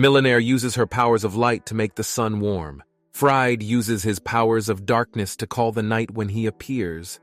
Millionaire uses her powers of light to make the sun warm. Fried uses his powers of darkness to call the night when he appears.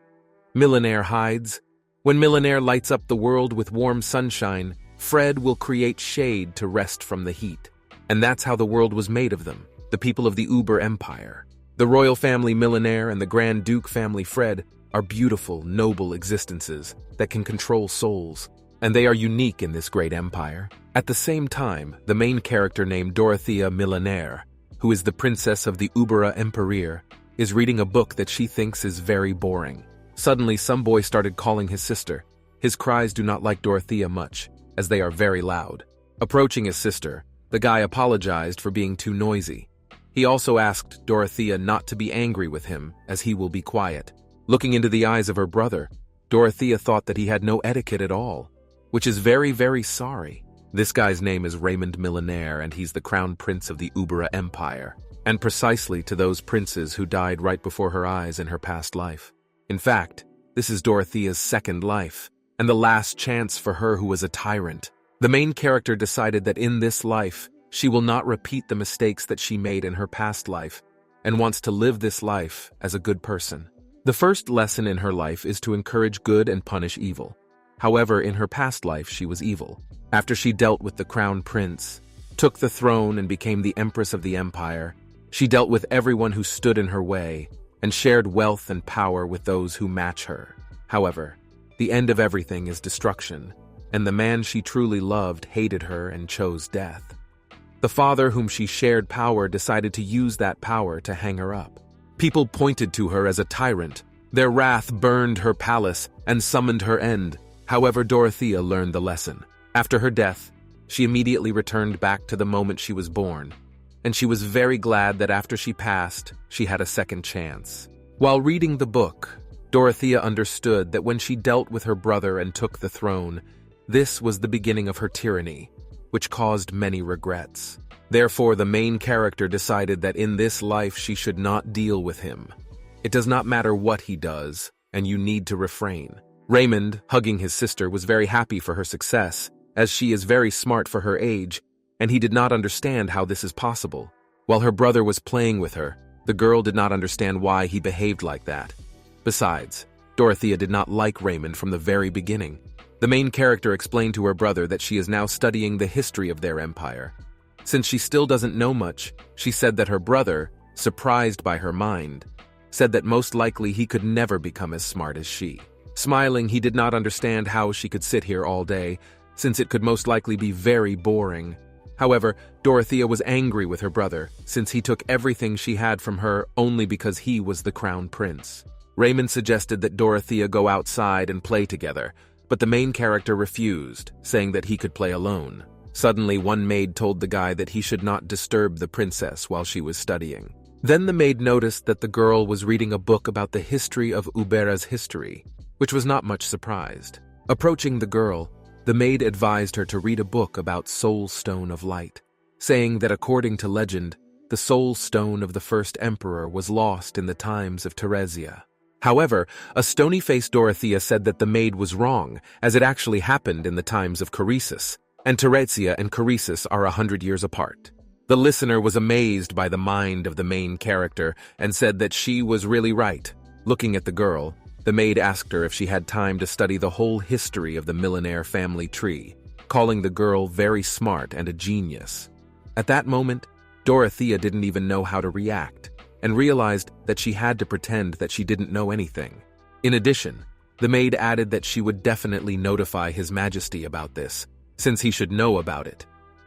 Millionaire hides. When Millionaire lights up the world with warm sunshine, Fred will create shade to rest from the heat. And that's how the world was made of them, the people of the Uber Empire. The royal family Millionaire and the Grand Duke family Fred are beautiful, noble existences that can control souls, and they are unique in this great empire. At the same time, the main character named Dorothea Millionaire, who is the princess of the Uber Empire, is reading a book that she thinks is very boring. Suddenly, some boy started calling his sister. His cries do not like Dorothea much, as they are very loud. Approaching his sister, the guy apologized for being too noisy. He also asked Dorothea not to be angry with him, as he will be quiet. Looking into the eyes of her brother, Dorothea thought that he had no etiquette at all, which is very, very sorry. This guy's name is Raymond Millionaire, and he's the crown prince of the Uber Empire, and precisely to those princes who died right before her eyes in her past life. In fact, this is Dorothea's second life, and the last chance for her who was a tyrant. The main character decided that in this life, she will not repeat the mistakes that she made in her past life, and wants to live this life as a good person. The first lesson in her life is to encourage good and punish evil. However, in her past life, she was evil. After she dealt with the crown prince, took the throne and became the empress of the empire, she dealt with everyone who stood in her way and shared wealth and power with those who match her. However, the end of everything is destruction, and the man she truly loved hated her and chose death. The father whom she shared power decided to use that power to hang her up. People pointed to her as a tyrant. Their wrath burned her palace and summoned her end. However, Dorothea learned the lesson. After her death, she immediately returned back to the moment she was born, and she was very glad that after she passed, she had a second chance. While reading the book, Dorothea understood that when she dealt with her brother and took the throne, this was the beginning of her tyranny, which caused many regrets. Therefore, the main character decided that in this life she should not deal with him. It does not matter what he does, and you need to refrain. Raymond, hugging his sister, was very happy for her success, as she is very smart for her age, and he did not understand how this is possible. While her brother was playing with her, the girl did not understand why he behaved like that. Besides, Dorothea did not like Raymond from the very beginning. The main character explained to her brother that she is now studying the history of their empire. Since she still doesn't know much, she said that her brother, surprised by her mind, said that most likely he could never become as smart as she. Smiling, he did not understand how she could sit here all day, since it could most likely be very boring. However, Dorothea was angry with her brother, since he took everything she had from her only because he was the crown prince. Raymond suggested that Dorothea go outside and play together, but the main character refused, saying that he could play alone. Suddenly, one maid told the guy that he should not disturb the princess while she was studying. Then the maid noticed that the girl was reading a book about the history of Ubera's history, which was not much surprised. Approaching the girl, the maid advised her to read a book about Soul Stone of Light, saying that according to legend, the Soul Stone of the first emperor was lost in the times of Teresia. However, a stony-faced Dorothea said that the maid was wrong, as it actually happened in the times of Croesus, and Teresia and Croesus are 100 years apart. The listener was amazed by the mind of the main character and said that she was really right. Looking at the girl, the maid asked her if she had time to study the whole history of the Millionaire family tree, calling the girl very smart and a genius. At that moment, Dorothea didn't even know how to react, and realized that she had to pretend that she didn't know anything. In addition, the maid added that she would definitely notify His Majesty about this, since he should know about it.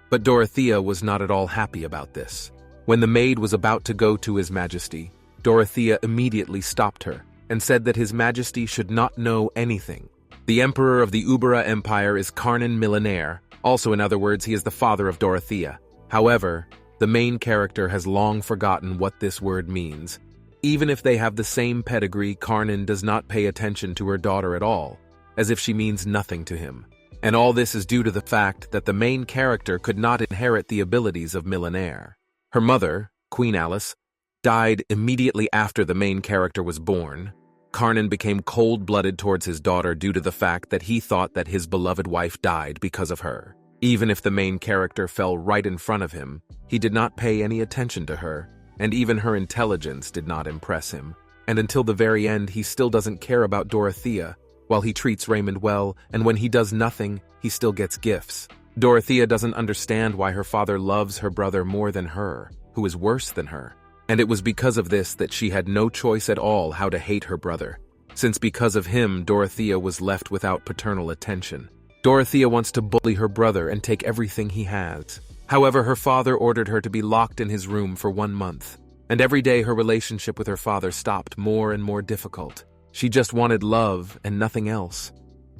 But Dorothea was not at all happy about this. When the maid was about to go to His Majesty, Dorothea immediately stopped her and said that His Majesty should not know anything. The emperor of the Uber Empire is Karnan Millionaire, also in other words, he is the father of Dorothea. However, the main character has long forgotten what this word means. Even if they have the same pedigree, Karnan does not pay attention to her daughter at all, as if she means nothing to him. And all this is due to the fact that the main character could not inherit the abilities of Millionaire. Her mother, Queen Alice, died immediately after the main character was born. Karnan became cold-blooded towards his daughter due to the fact that he thought that his beloved wife died because of her. Even if the main character fell right in front of him, he did not pay any attention to her, and even her intelligence did not impress him. And until the very end, he still doesn't care about Dorothea, while he treats Raymond well, and when he does nothing, he still gets gifts. Dorothea doesn't understand why her father loves her brother more than her, who is worse than her. And it was because of this that she had no choice at all how to hate her brother, since because of him, Dorothea was left without paternal attention. Dorothea wants to bully her brother and take everything he has. However, her father ordered her to be locked in his room for 1 month, and every day her relationship with her father stopped more and more difficult. She just wanted love and nothing else.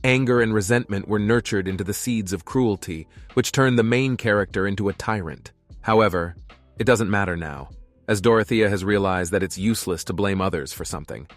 Anger and resentment were nurtured into the seeds of cruelty, which turned the main character into a tyrant. However, it doesn't matter now, as Dorothea has realized that it's useless to blame others for something,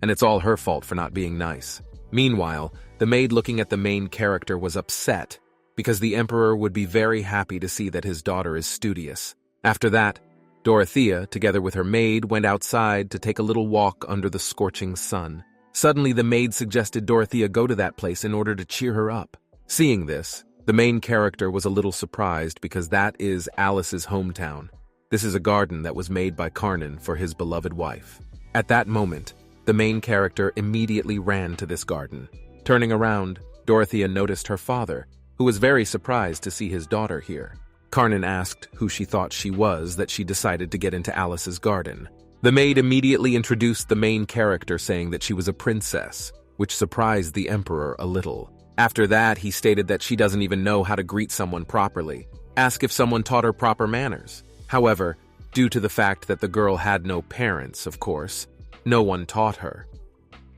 and it's all her fault for not being nice. Meanwhile, the maid looking at the main character was upset, because the emperor would be very happy to see that his daughter is studious. After that, Dorothea, together with her maid, went outside to take a little walk under the scorching sun. Suddenly, the maid suggested Dorothea go to that place in order to cheer her up. Seeing this, the main character was a little surprised because that is Alice's hometown. This is a garden that was made by Karnan for his beloved wife. At that moment, the main character immediately ran to this garden. Turning around, Dorothea noticed her father, who was very surprised to see his daughter here. Karnan asked who she thought she was that she decided to get into Alice's garden. The maid immediately introduced the main character, saying that she was a princess, which surprised the emperor a little. After that, he stated that she doesn't even know how to greet someone properly. Ask if someone taught her proper manners. However, due to the fact that the girl had no parents, of course, no one taught her.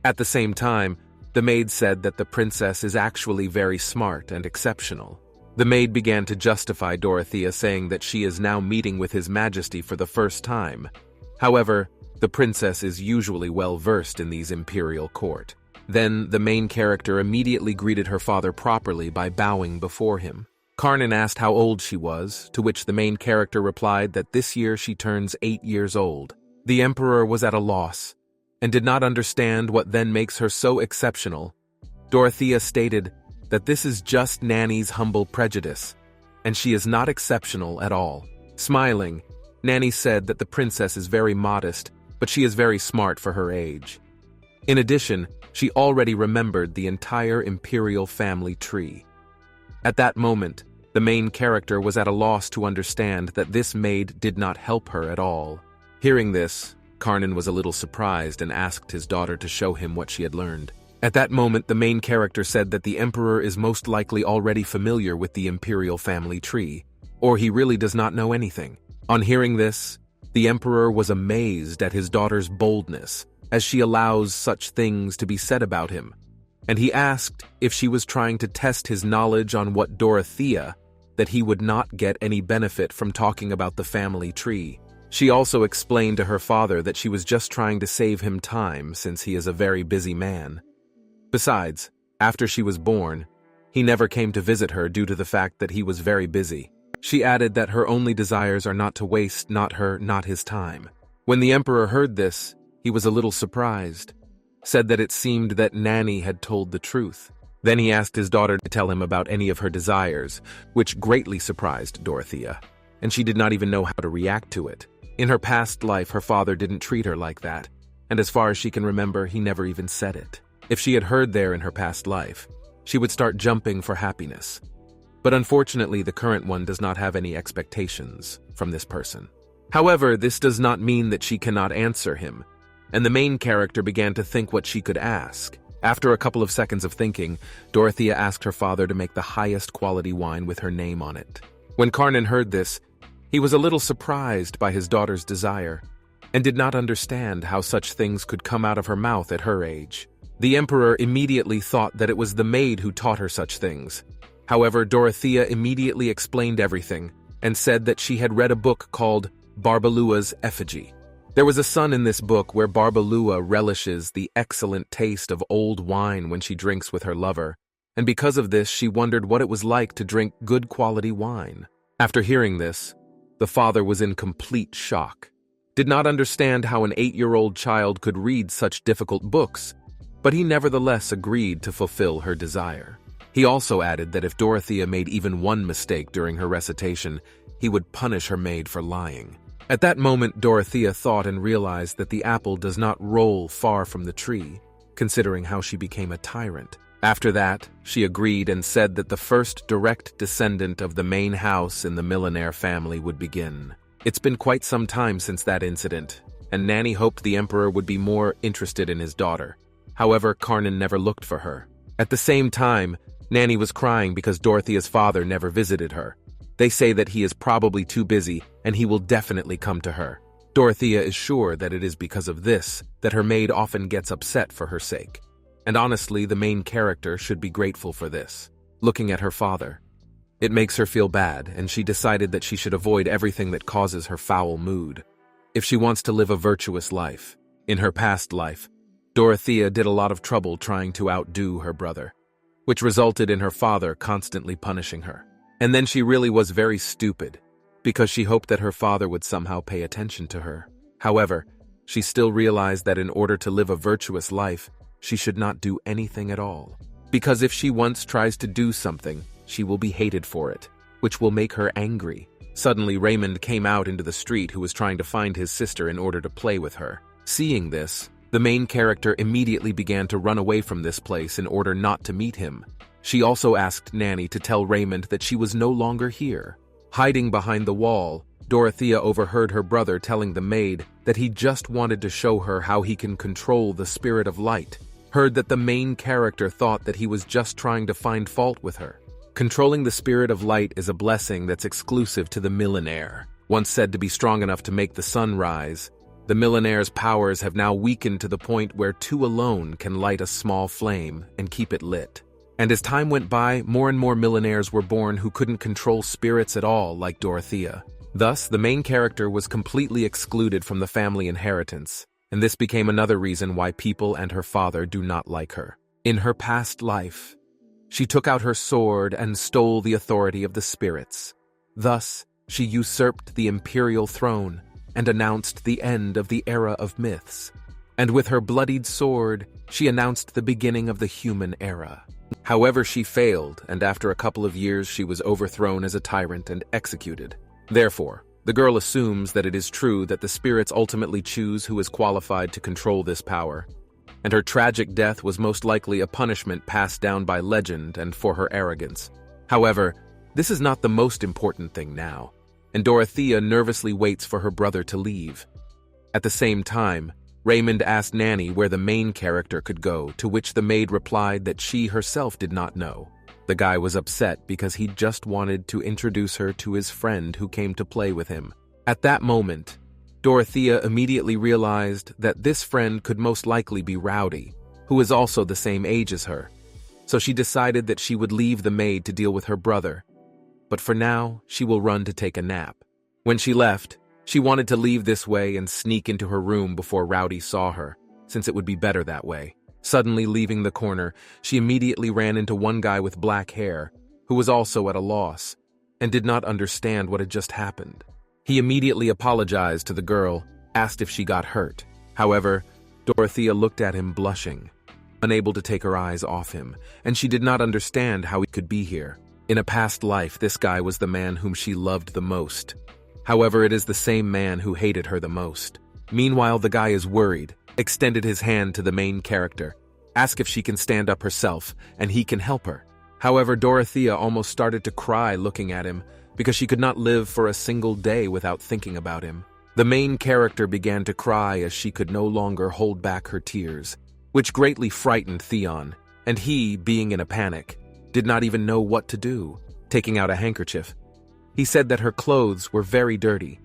At the same time, the maid said that the princess is actually very smart and exceptional. The maid began to justify Dorothea, saying that she is now meeting with His Majesty for the first time. However, the princess is usually well versed in these imperial court. Then, the main character immediately greeted her father properly by bowing before him. Karnan asked how old she was, to which the main character replied that this year she turns 8 years old. The emperor was at a loss, and did not understand what then makes her so exceptional. Dorothea stated that this is just Nanny's humble prejudice, and she is not exceptional at all. Smiling, Nanny said that the princess is very modest, but she is very smart for her age. In addition, she already remembered the entire imperial family tree. At that moment, the main character was at a loss to understand that this maid did not help her at all. Hearing this, Karnan was a little surprised and asked his daughter to show him what she had learned. At that moment, the main character said that the emperor is most likely already familiar with the imperial family tree, or he really does not know anything. On hearing this, the emperor was amazed at his daughter's boldness, as she allows such things to be said about him, and he asked if she was trying to test his knowledge on what Dorothea, that he would not get any benefit from talking about the family tree. She also explained to her father that she was just trying to save him time since he is a very busy man. Besides, after she was born, he never came to visit her due to the fact that he was very busy. She added that her only desires are not to waste not his time. When the emperor heard this, he was a little surprised, said that it seemed that Nanny had told the truth. Then he asked his daughter to tell him about any of her desires, which greatly surprised Dorothea, and she did not even know how to react to it. In her past life, her father didn't treat her like that, and as far as she can remember, he never even said it. If she had heard there in her past life, she would start jumping for happiness. But unfortunately, the current one does not have any expectations from this person. However, this does not mean that she cannot answer him, and the main character began to think what she could ask. After a couple of seconds of thinking, Dorothea asked her father to make the highest quality wine with her name on it. When Karnan heard this, he was a little surprised by his daughter's desire, and did not understand how such things could come out of her mouth at her age. The emperor immediately thought that it was the maid who taught her such things. However, Dorothea immediately explained everything, and said that she had read a book called Barbalua's Effigy. There was a son in this book where Barbalua relishes the excellent taste of old wine when she drinks with her lover, and because of this she wondered what it was like to drink good quality wine. After hearing this, the father was in complete shock, did not understand how an 8-year-old child could read such difficult books, but he nevertheless agreed to fulfill her desire. He also added that if Dorothea made even one mistake during her recitation, he would punish her maid for lying. At that moment, Dorothea thought and realized that the apple does not roll far from the tree, considering how she became a tyrant. After that, she agreed and said that the first direct descendant of the main house in the Millionaire family would begin. It's been quite some time since that incident, and Nanny hoped the emperor would be more interested in his daughter. However, Karnan never looked for her. At the same time, Nanny was crying because Dorothea's father never visited her. They say that he is probably too busy and he will definitely come to her. Dorothea is sure that it is because of this that her maid often gets upset for her sake. And honestly, the main character should be grateful for this. Looking at her father, it makes her feel bad, and she decided that she should avoid everything that causes her foul mood. If she wants to live a virtuous life, in her past life, Dorothea did a lot of trouble trying to outdo her brother, which resulted in her father constantly punishing her. And then she really was very stupid, because she hoped that her father would somehow pay attention to her. However, she still realized that in order to live a virtuous life, she should not do anything at all. Because if she once tries to do something, she will be hated for it, which will make her angry. Suddenly, Raymond came out into the street who was trying to find his sister in order to play with her. Seeing this, the main character immediately began to run away from this place in order not to meet him. She also asked Nanny to tell Raymond that she was no longer here. Hiding behind the wall, Dorothea overheard her brother telling the maid that he just wanted to show her how he can control the spirit of light. Heard that the main character thought that he was just trying to find fault with her. Controlling the spirit of light is a blessing that's exclusive to the millionaire. Once said to be strong enough to make the sun rise, the millionaire's powers have now weakened to the point where two alone can light a small flame and keep it lit. And as time went by, more and more millionaires were born who couldn't control spirits at all, like Dorothea. Thus, the main character was completely excluded from the family inheritance, and this became another reason why people and her father do not like her. In her past life, she took out her sword and stole the authority of the spirits. Thus, she usurped the imperial throne and announced the end of the era of myths. And with her bloodied sword, she announced the beginning of the human era. However, she failed, and after a couple of years she was overthrown as a tyrant and executed. Therefore, the girl assumes that it is true that the spirits ultimately choose who is qualified to control this power, and her tragic death was most likely a punishment passed down by legend and for her arrogance. However, this is not the most important thing now, and Dorothea nervously waits for her brother to leave. At the same time, Raymond asked Nanny where the main character could go, to which the maid replied that she herself did not know. The guy was upset because he just wanted to introduce her to his friend who came to play with him. At that moment, Dorothea immediately realized that this friend could most likely be Rowdy, who is also the same age as her. So she decided that she would leave the maid to deal with her brother. But for now, she will run to take a nap. When she left, she wanted to leave this way and sneak into her room before Rowdy saw her, since it would be better that way. Suddenly leaving the corner, she immediately ran into one guy with black hair, who was also at a loss, and did not understand what had just happened. He immediately apologized to the girl, asked if she got hurt. However, Dorothea looked at him blushing, unable to take her eyes off him, and she did not understand how he could be here. In a past life, this guy was the man whom she loved the most. However, it is the same man who hated her the most. Meanwhile, the guy is worried, extended his hand to the main character, asked if she can stand up herself, and he can help her. However, Dorothea almost started to cry looking at him, because she could not live for a single day without thinking about him. The main character began to cry as she could no longer hold back her tears, which greatly frightened Theon, and he, being in a panic, did not even know what to do. Taking out a handkerchief, he said that her clothes were very dirty,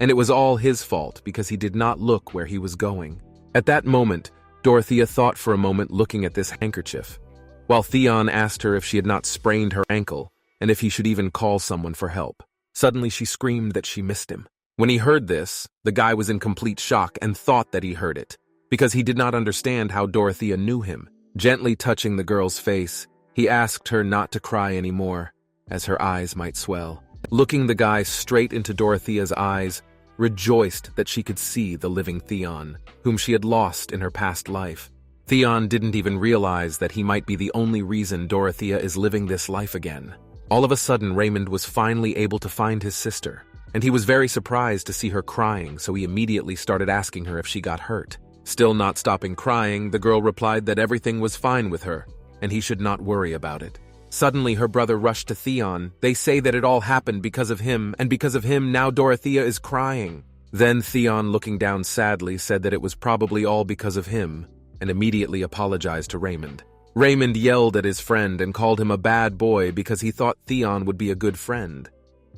and it was all his fault because he did not look where he was going. At that moment, Dorothea thought for a moment looking at this handkerchief, while Theon asked her if she had not sprained her ankle and if he should even call someone for help. Suddenly she screamed that she missed him. When he heard this, the guy was in complete shock and thought that he heard it, because he did not understand how Dorothea knew him. Gently touching the girl's face, he asked her not to cry anymore, as her eyes might swell. Looking the guy straight into Dorothea's eyes, rejoiced that she could see the living Theon, whom she had lost in her past life. Theon didn't even realize that he might be the only reason Dorothea is living this life again. All of a sudden, Raymond was finally able to find his sister, and he was very surprised to see her crying, so he immediately started asking her if she got hurt. Still not stopping crying, the girl replied that everything was fine with her, and he should not worry about it. Suddenly, her brother rushed to Theon. They say that it all happened because of him, and because of him, now Dorothea is crying. Then Theon, looking down sadly, said that it was probably all because of him, and immediately apologized to Raymond. Raymond yelled at his friend and called him a bad boy because he thought Theon would be a good friend.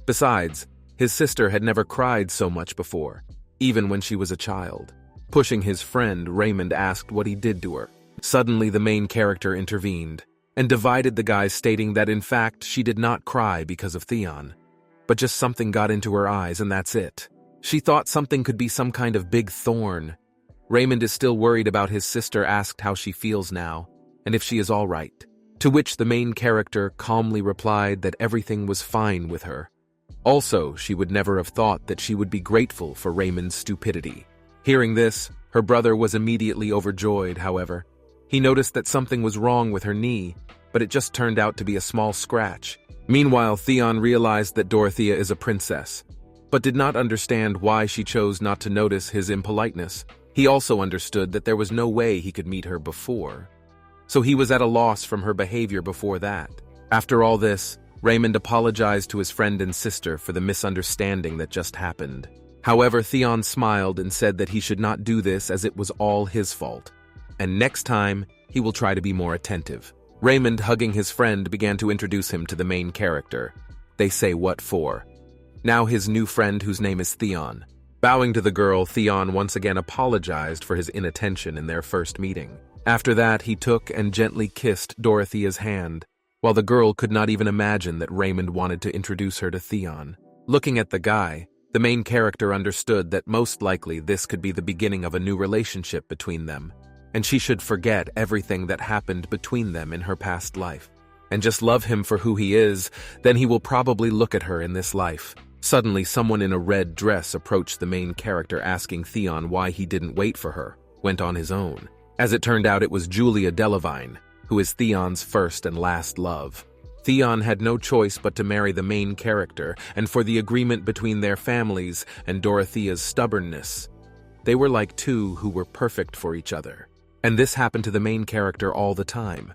Besides, his sister had never cried so much before, even when she was a child. Pushing his friend, Raymond asked what he did to her. Suddenly, the main character intervened and divided the guys, stating that in fact she did not cry because of Theon, but just something got into her eyes and that's it. She thought something could be some kind of big thorn. Raymond is still worried about his sister, asked how she feels now and if she is all right, to which the main character calmly replied that everything was fine with her. Also, she would never have thought that she would be grateful for Raymond's stupidity. Hearing this, her brother was immediately overjoyed, however. He noticed that something was wrong with her knee, but it just turned out to be a small scratch. Meanwhile, Theon realized that Dorothea is a princess, but did not understand why she chose not to notice his impoliteness. He also understood that there was no way he could meet her before, so he was at a loss from her behavior before that. After all this, Raymond apologized to his friend and sister for the misunderstanding that just happened. However, Theon smiled and said that he should not do this as it was all his fault, and next time he will try to be more attentive. Raymond, hugging his friend, began to introduce him to the main character. They say what for. Now his new friend, whose name is Theon. Bowing to the girl, Theon once again apologized for his inattention in their first meeting. After that, he took and gently kissed Dorothea's hand, while the girl could not even imagine that Raymond wanted to introduce her to Theon. Looking at the guy, the main character understood that most likely this could be the beginning of a new relationship between them, and she should forget everything that happened between them in her past life, and just love him for who he is. Then he will probably look at her in this life. Suddenly, someone in a red dress approached the main character, asking Theon why he didn't wait for her, went on his own. As it turned out, it was Julia Delavine, who is Theon's first and last love. Theon had no choice but to marry the main character, and for the agreement between their families and Dorothea's stubbornness, they were like two who were perfect for each other. And this happened to the main character all the time.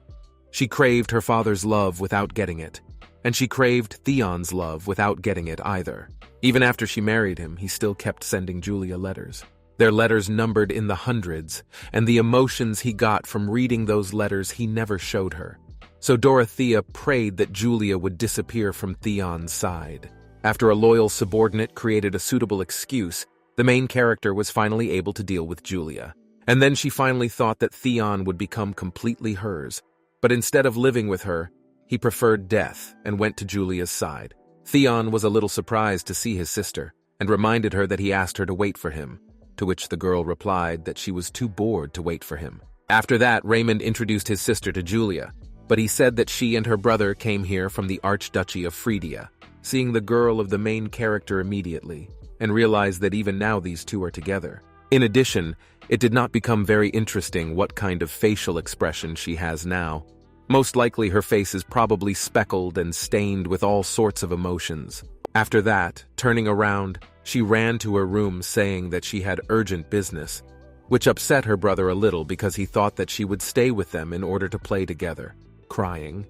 She craved her father's love without getting it, and she craved Theon's love without getting it either. Even after she married him, he still kept sending Julia letters. Their letters numbered in the hundreds, and the emotions he got from reading those letters he never showed her. So Dorothea prayed that Julia would disappear from Theon's side. After a loyal subordinate created a suitable excuse, the main character was finally able to deal with Julia. And then she finally thought that Theon would become completely hers. But instead of living with her, he preferred death and went to Julia's side. Theon was a little surprised to see his sister and reminded her that he asked her to wait for him, to which the girl replied that she was too bored to wait for him. After that, Raymond introduced his sister to Julia, but he said that she and her brother came here from the Archduchy of Phrygia, seeing the girl of the main character immediately, and realized that even now these two are together. In addition, it did not become very interesting what kind of facial expression she has now. Most likely her face is probably speckled and stained with all sorts of emotions. After that, turning around, she ran to her room saying that she had urgent business, which upset her brother a little because he thought that she would stay with them in order to play together. Crying,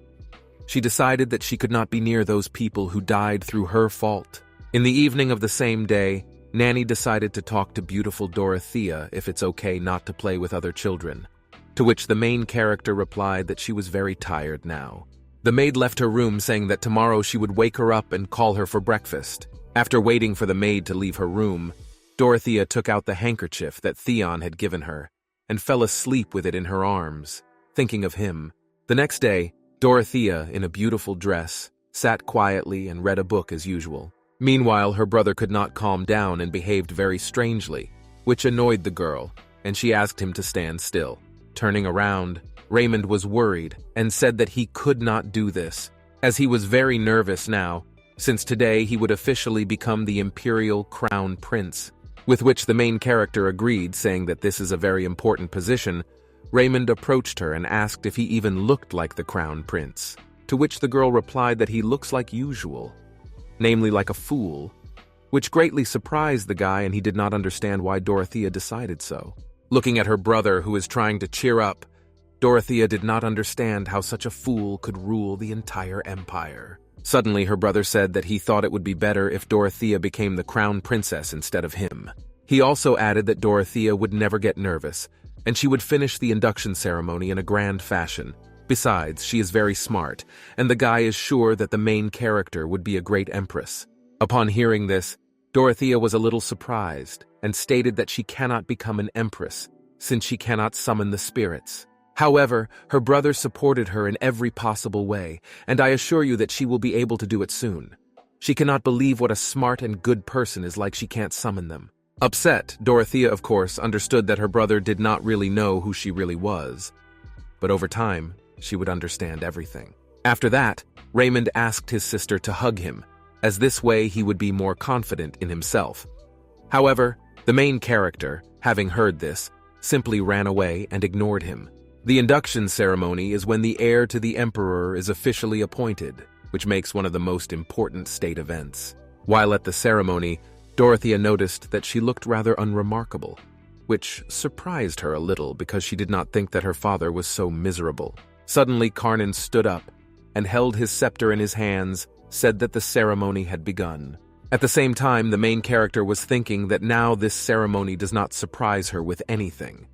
she decided that she could not be near those people who died through her fault. In the evening of the same day, Nanny decided to talk to beautiful Dorothea if it's okay not to play with other children, to which the main character replied that she was very tired now. The maid left her room saying that tomorrow she would wake her up and call her for breakfast. After waiting for the maid to leave her room, Dorothea took out the handkerchief that Theon had given her and fell asleep with it in her arms, thinking of him. The next day, Dorothea, in a beautiful dress, sat quietly and read a book as usual. Meanwhile, her brother could not calm down and behaved very strangely, which annoyed the girl, and she asked him to stand still. Turning around, Raymond was worried and said that he could not do this, as he was very nervous now, since today he would officially become the imperial crown prince, with which the main character agreed, saying that this is a very important position. Raymond approached her and asked if he even looked like the crown prince, to which the girl replied that he looks like usual, namely like a fool, which greatly surprised the guy, and he did not understand why Dorothea decided so. Looking at her brother, who is trying to cheer up, Dorothea did not understand how such a fool could rule the entire empire. Suddenly, her brother said that he thought it would be better if Dorothea became the crown princess instead of him. He also added that Dorothea would never get nervous, and she would finish the induction ceremony in a grand fashion. Besides, she is very smart, and the guy is sure that the main character would be a great empress. Upon hearing this, Dorothea was a little surprised and stated that she cannot become an empress since she cannot summon the spirits. However, her brother supported her in every possible way, and I assure you that she will be able to do it soon. She cannot believe what a smart and good person is like she can't summon them. Upset, Dorothea, of course, understood that her brother did not really know who she really was. But over time, she would understand everything. After that, Raymond asked his sister to hug him, as this way he would be more confident in himself. However, the main character, having heard this, simply ran away and ignored him. The induction ceremony is when the heir to the emperor is officially appointed, which makes one of the most important state events. While at the ceremony, Dorothea noticed that she looked rather unremarkable, which surprised her a little because she did not think that her father was so miserable. Suddenly, Karnan stood up and held his scepter in his hands, said that the ceremony had begun. At the same time, the main character was thinking that now this ceremony does not surprise her with anything,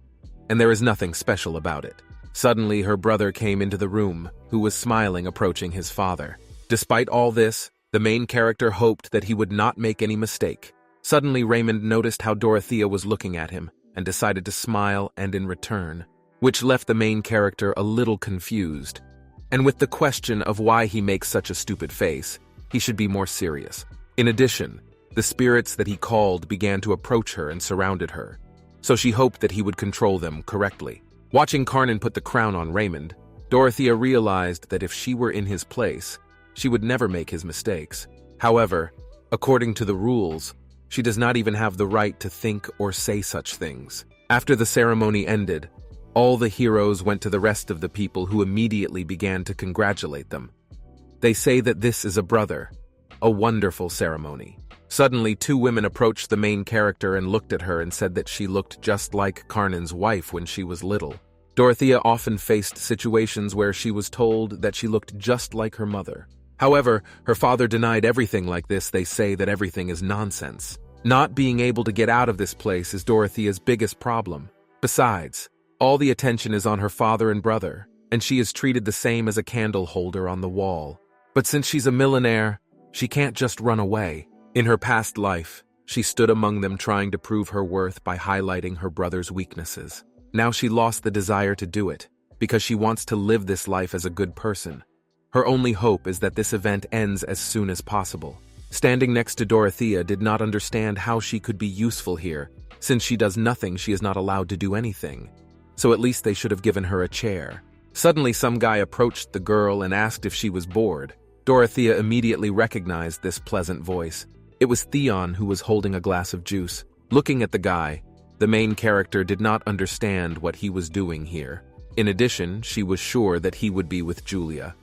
and there is nothing special about it. Suddenly, her brother came into the room, who was smiling, approaching his father. Despite all this, the main character hoped that he would not make any mistake. Suddenly, Raymond noticed how Dorothea was looking at him and decided to smile and in return, which left the main character a little confused. And with the question of why he makes such a stupid face, he should be more serious. In addition, the spirits that he called began to approach her and surrounded her, so she hoped that he would control them correctly. Watching Karnan put the crown on Raymond, Dorothea realized that if she were in his place, she would never make his mistakes. However, according to the rules, she does not even have the right to think or say such things. After the ceremony ended, all the heroes went to the rest of the people, who immediately began to congratulate them. They say that this is a brother, a wonderful ceremony. Suddenly, two women approached the main character and looked at her and said that she looked just like Karnan's wife when she was little. Dorothea often faced situations where she was told that she looked just like her mother. However, her father denied everything like this. They say that everything is nonsense. Not being able to get out of this place is Dorothea's biggest problem. Besides, all the attention is on her father and brother, and she is treated the same as a candle holder on the wall. But since she's a millionaire, she can't just run away. In her past life, she stood among them trying to prove her worth by highlighting her brother's weaknesses. Now she lost the desire to do it, because she wants to live this life as a good person. Her only hope is that this event ends as soon as possible. Standing next to Dorothea did not understand how she could be useful here. Since she does nothing, she is not allowed to do anything. So at least they should have given her a chair. Suddenly, some guy approached the girl and asked if she was bored. Dorothea immediately recognized this pleasant voice. It was Theon, who was holding a glass of juice. Looking at the guy, the main character did not understand what he was doing here. In addition, she was sure that he would be with Julia.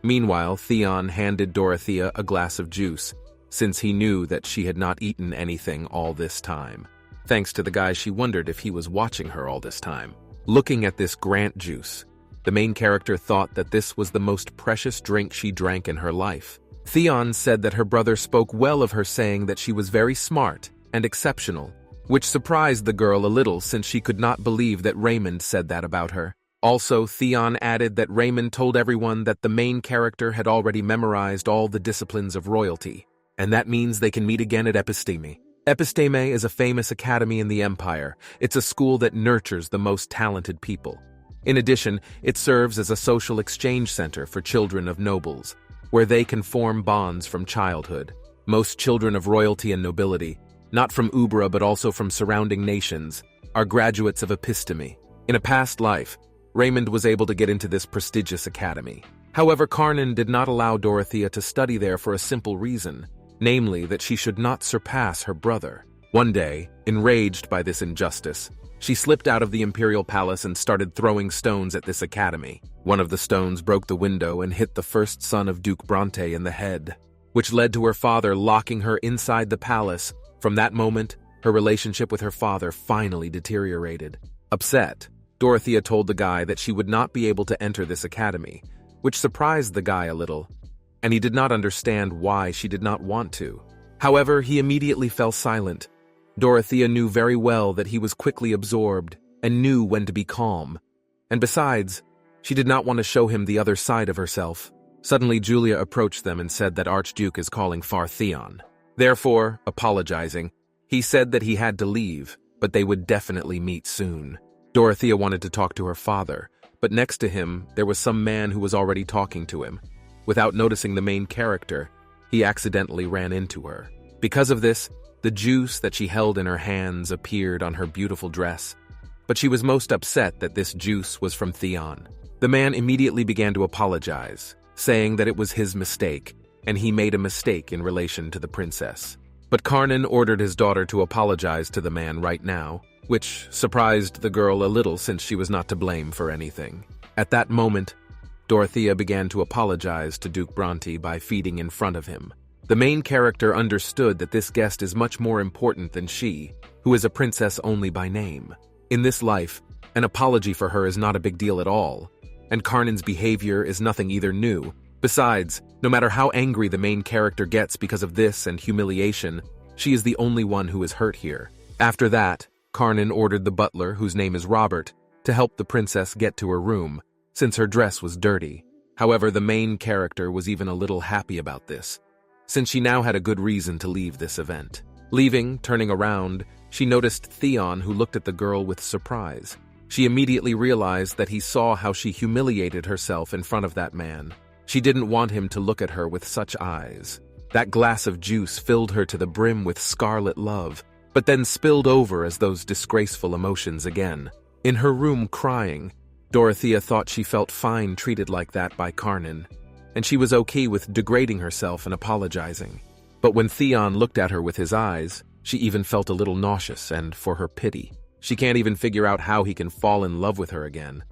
Meanwhile, Theon handed Dorothea a glass of juice, since he knew that she had not eaten anything all this time. Thanks to the guy, she wondered if he was watching her all this time. Looking at this Grant juice, the main character thought that this was the most precious drink she drank in her life. Theon said that her brother spoke well of her, saying that she was very smart and exceptional, which surprised the girl a little since she could not believe that Raymond said that about her. Also, Theon added that Raymond told everyone that the main character had already memorized all the disciplines of royalty, and that means they can meet again at Episteme. Episteme is a famous academy in the Empire. It's a school that nurtures the most talented people. In addition, it serves as a social exchange center for children of nobles, where they can form bonds from childhood. Most children of royalty and nobility, not from Ubra but also from surrounding nations, are graduates of Episteme. In a past life, Raymond was able to get into this prestigious academy. However, Karnan did not allow Dorothea to study there for a simple reason, namely that she should not surpass her brother. One day, enraged by this injustice, she slipped out of the imperial palace and started throwing stones at this academy. One of the stones broke the window and hit the first son of Duke Bronte in the head, which led to her father locking her inside the palace. From that moment, her relationship with her father finally deteriorated. Upset, Dorothea told the guy that she would not be able to enter this academy, which surprised the guy a little, and he did not understand why she did not want to. However, he immediately fell silent. Dorothea knew very well that he was quickly absorbed and knew when to be calm. And besides, she did not want to show him the other side of herself. Suddenly, Julia approached them and said that Archduke is calling for Theon. Therefore, apologizing, he said that he had to leave, but they would definitely meet soon. Dorothea wanted to talk to her father, but next to him, there was some man who was already talking to him. Without noticing the main character, he accidentally ran into her. Because of this, the juice that she held in her hands appeared on her beautiful dress, but she was most upset that this juice was from Theon. The man immediately began to apologize, saying that it was his mistake, and he made a mistake in relation to the princess. But Karnan ordered his daughter to apologize to the man right now, which surprised the girl a little since she was not to blame for anything. At that moment, Dorothea began to apologize to Duke Bronte by feeding in front of him. The main character understood that this guest is much more important than she, who is a princess only by name. In this life, an apology for her is not a big deal at all, and Karnan's behavior is nothing either new. Besides, no matter how angry the main character gets because of this and humiliation, she is the only one who is hurt here. After that, Karnan ordered the butler, whose name is Robert, to help the princess get to her room, since her dress was dirty. However, the main character was even a little happy about this, since she now had a good reason to leave this event. Leaving, turning around, she noticed Theon, who looked at the girl with surprise. She immediately realized that he saw how she humiliated herself in front of that man. She didn't want him to look at her with such eyes. That glass of juice filled her to the brim with scarlet love, but then spilled over as those disgraceful emotions again. In her room crying, Dorothea thought she felt fine treated like that by Karnan, and she was okay with degrading herself and apologizing. But when Theon looked at her with his eyes, she even felt a little nauseous and for her pity. She can't even figure out how he can fall in love with her again.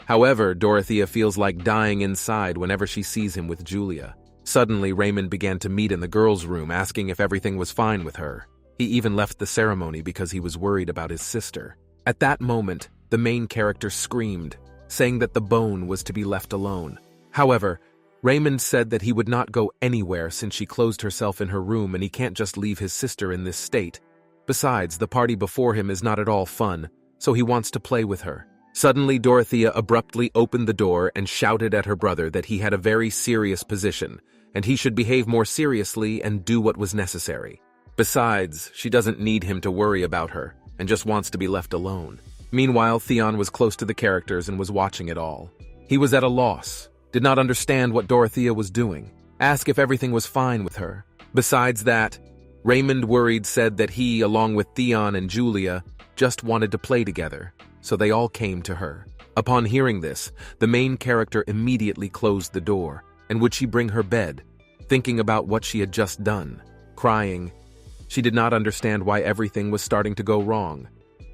However, Dorothea feels like dying inside whenever she sees him with Julia. Suddenly, Raymond began to meet in the girls' room, asking if everything was fine with her. He even left the ceremony because he was worried about his sister. At that moment, the main character screamed, saying that the bone was to be left alone. However, Raymond said that he would not go anywhere since she closed herself in her room and he can't just leave his sister in this state. Besides, the party before him is not at all fun, so he wants to play with her. Suddenly, Dorothea abruptly opened the door and shouted at her brother that he had a very serious position, and he should behave more seriously and do what was necessary. Besides, she doesn't need him to worry about her, and just wants to be left alone. Meanwhile, Theon was close to the characters and was watching it all. He was at a loss, did not understand what Dorothea was doing, asked if everything was fine with her. Besides that, Raymond, worried, said that he, along with Theon and Julia, just wanted to play together, so they all came to her. Upon hearing this, the main character immediately closed the door, and would she bring her bed, thinking about what she had just done, crying. She did not understand why everything was starting to go wrong.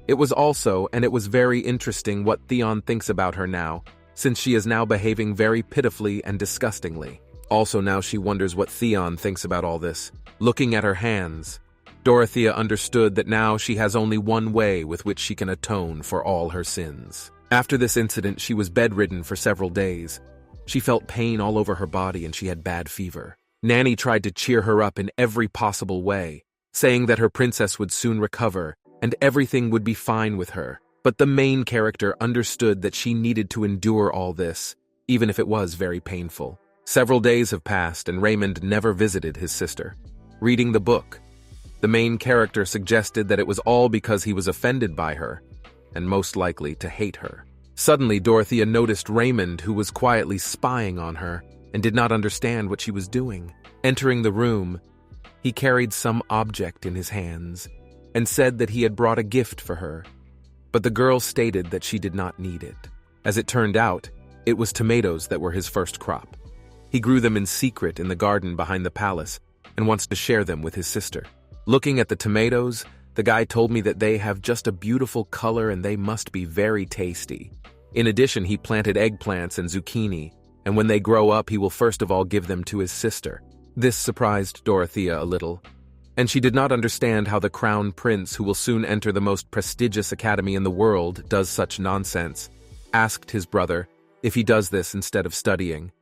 It was also, and it was very interesting what Theon thinks about her now, since she is now behaving very pitifully and disgustingly. Also now she wonders what Theon thinks about all this. Looking at her hands, Dorothea understood that now she has only one way with which she can atone for all her sins. After this incident, she was bedridden for several days. She felt pain all over her body and she had bad fever. Nanny tried to cheer her up in every possible way, saying that her princess would soon recover and everything would be fine with her. But the main character understood that she needed to endure all this, even if it was very painful. Several days have passed and Raymond never visited his sister. Reading the book, the main character suggested that it was all because he was offended by her, and most likely to hate her. Suddenly, Dorothea noticed Raymond, who was quietly spying on her, and did not understand what she was doing. Entering the room, he carried some object in his hands, and said that he had brought a gift for her. But the girl stated that she did not need it. As it turned out, it was tomatoes that were his first crop. He grew them in secret in the garden behind the palace, and wants to share them with his sister. Looking at the tomatoes, The guy told me that they have just a beautiful color and they must be very tasty. In addition, he planted eggplants and zucchini, and when they grow up, he will first of all give them to his sister. This surprised Dorothea a little, and she did not understand how the crown prince, who will soon enter the most prestigious academy in the world, does such nonsense. Asked his brother if he does this instead of studying,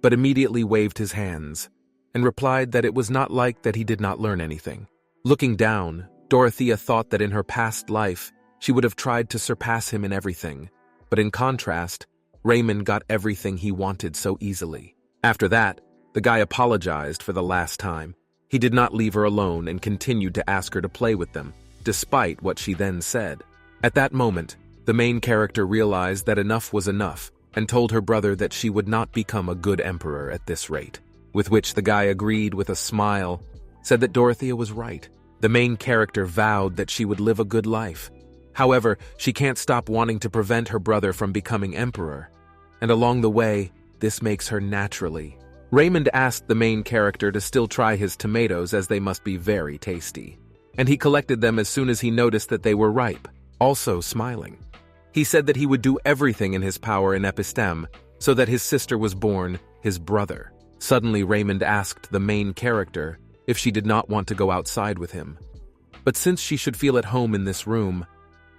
but immediately waved his hands and replied that it was not like that he did not learn anything. Looking down, Dorothea thought that in her past life, she would have tried to surpass him in everything, but in contrast, Raymond got everything he wanted so easily. After that, the guy apologized for the last time. He did not leave her alone and continued to ask her to play with them, despite what she then said. At that moment, the main character realized that enough was enough and told her brother that she would not become a good emperor at this rate, with which the guy agreed with a smile, said that Dorothea was right. The main character vowed that she would live a good life. However, she can't stop wanting to prevent her brother from becoming emperor, and along the way, this makes her naturally. Raymond asked the main character to still try his tomatoes as they must be very tasty, and he collected them as soon as he noticed that they were ripe, also smiling. He said that he would do everything in his power in Episteme so that his sister was born his brother. Suddenly, Raymond asked the main character if she did not want to go outside with him. But since she should feel at home in this room,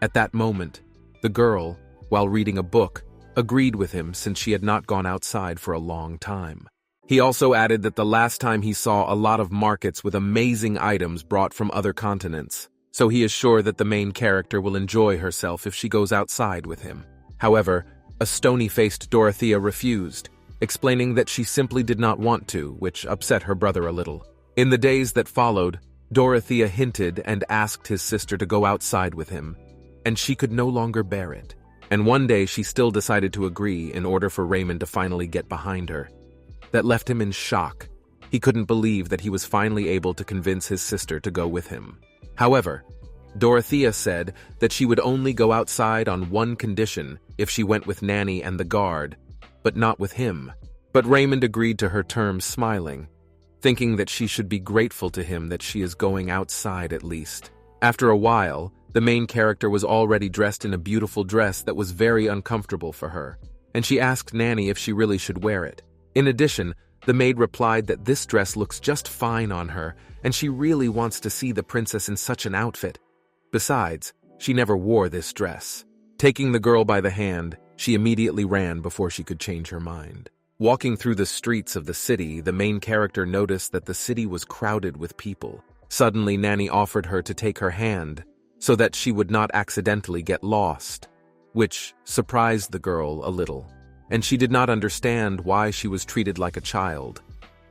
at that moment, the girl, while reading a book, agreed with him since she had not gone outside for a long time. He also added that the last time he saw a lot of markets with amazing items brought from other continents, so he is sure that the main character will enjoy herself if she goes outside with him. However, a stony-faced Dorothea refused, explaining that she simply did not want to, which upset her brother a little. In the days that followed, Dorothea hinted and asked his sister to go outside with him, and she could no longer bear it. And one day she still decided to agree in order for Raymond to finally get behind her. That left him in shock. He couldn't believe that he was finally able to convince his sister to go with him. However, Dorothea said that she would only go outside on one condition if she went with Nanny and the guard, but not with him. But Raymond agreed to her terms, smiling, thinking that she should be grateful to him that she is going outside at least. After a while, the main character was already dressed in a beautiful dress that was very uncomfortable for her, and she asked Nanny if she really should wear it. In addition, the maid replied that this dress looks just fine on her, and she really wants to see the princess in such an outfit. Besides, she never wore this dress. Taking the girl by the hand, she immediately ran before she could change her mind. Walking through the streets of the city, the main character noticed that the city was crowded with people. Suddenly, Nanny offered her to take her hand so that she would not accidentally get lost, which surprised the girl a little, and she did not understand why she was treated like a child.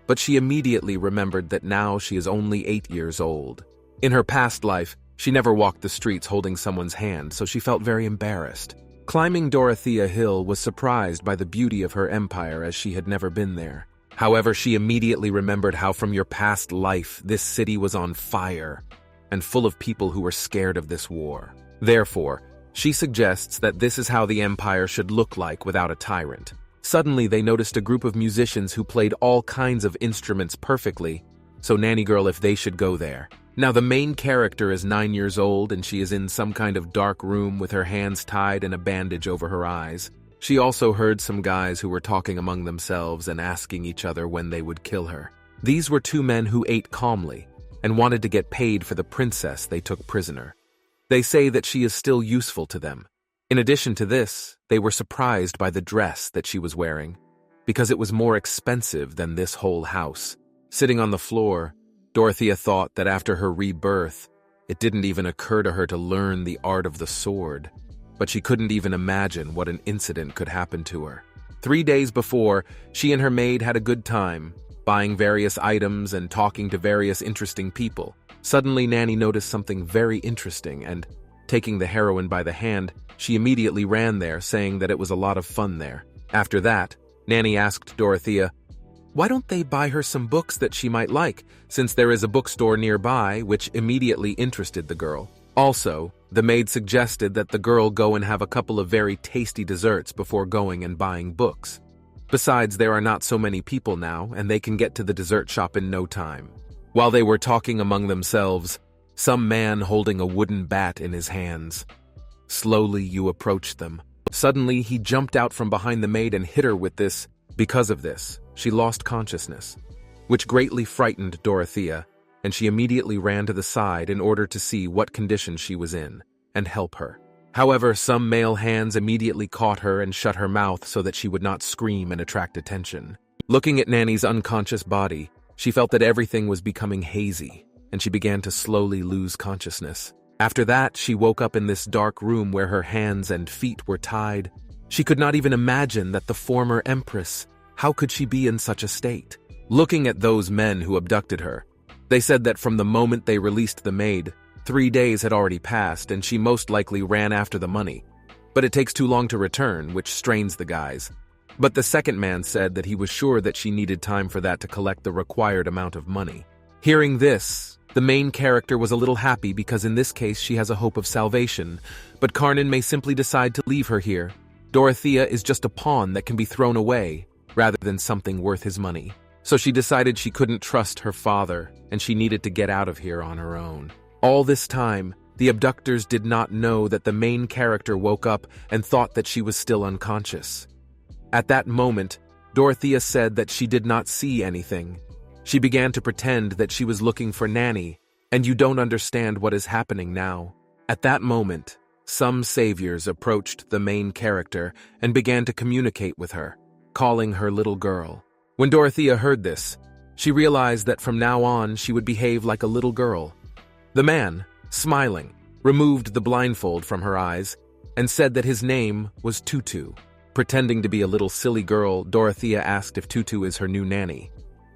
But she immediately remembered that now she is only 8 years old. In her past life, she never walked the streets holding someone's hand, so she felt very embarrassed. Climbing Dorothea Hill was surprised by the beauty of her empire as she had never been there. However, she immediately remembered how from your past life this city was on fire and full of people who were scared of this war. Therefore, she suggests that this is how the empire should look like without a tyrant. Suddenly, they noticed a group of musicians who played all kinds of instruments perfectly, so Nanny Girl if they should go there. Now, the main character is 9 years old and she is in some kind of dark room with her hands tied and a bandage over her eyes. She also heard some guys who were talking among themselves and asking each other when they would kill her. These were 2 men who ate calmly and wanted to get paid for the princess they took prisoner. They say that she is still useful to them. In addition to this, they were surprised by the dress that she was wearing, because it was more expensive than this whole house. Sitting on the floor, Dorothea thought that after her rebirth, it didn't even occur to her to learn the art of the sword, but she couldn't even imagine what an incident could happen to her. 3 days before, she and her maid had a good time, buying various items and talking to various interesting people. Suddenly, Nanny noticed something very interesting and, taking the heroine by the hand, she immediately ran there, saying that it was a lot of fun there. After that, Nanny asked Dorothea, why don't they buy her some books that she might like, since there is a bookstore nearby, which immediately interested the girl. Also, the maid suggested that the girl go and have a couple of very tasty desserts before going and buying books. Besides, there are not so many people now, and they can get to the dessert shop in no time. While they were talking among themselves, some man holding a wooden bat in his hands. Slowly you approach them. Suddenly he jumped out from behind the maid and hit her with this. Because of this, she lost consciousness, which greatly frightened Dorothea, and she immediately ran to the side in order to see what condition she was in and help her. However, some male hands immediately caught her and shut her mouth so that she would not scream and attract attention. Looking at Nanny's unconscious body, she felt that everything was becoming hazy, and she began to slowly lose consciousness. After that, she woke up in this dark room where her hands and feet were tied. She could not even imagine that the former empress, how could she be in such a state? Looking at those men who abducted her, they said that from the moment they released the maid, 3 days had already passed and she most likely ran after the money. But it takes too long to return, which strains the guys. But the second man said that he was sure that she needed time for that to collect the required amount of money. Hearing this, the main character was a little happy because in this case she has a hope of salvation, but Karnan may simply decide to leave her here. Dorothea is just a pawn that can be thrown away, rather than something worth his money. So she decided she couldn't trust her father, and she needed to get out of here on her own. All this time, the abductors did not know that the main character woke up and thought that she was still unconscious. At that moment, Dorothea said that she did not see anything. She began to pretend that she was looking for Nanny, and you don't understand what is happening now. At that moment, some saviors approached the main character and began to communicate with her, calling her little girl. When Dorothea heard this, she realized that from now on she would behave like a little girl. The man, smiling, removed the blindfold from her eyes and said that his name was Tutu. Pretending to be a little silly girl, Dorothea asked if Tutu is her new nanny.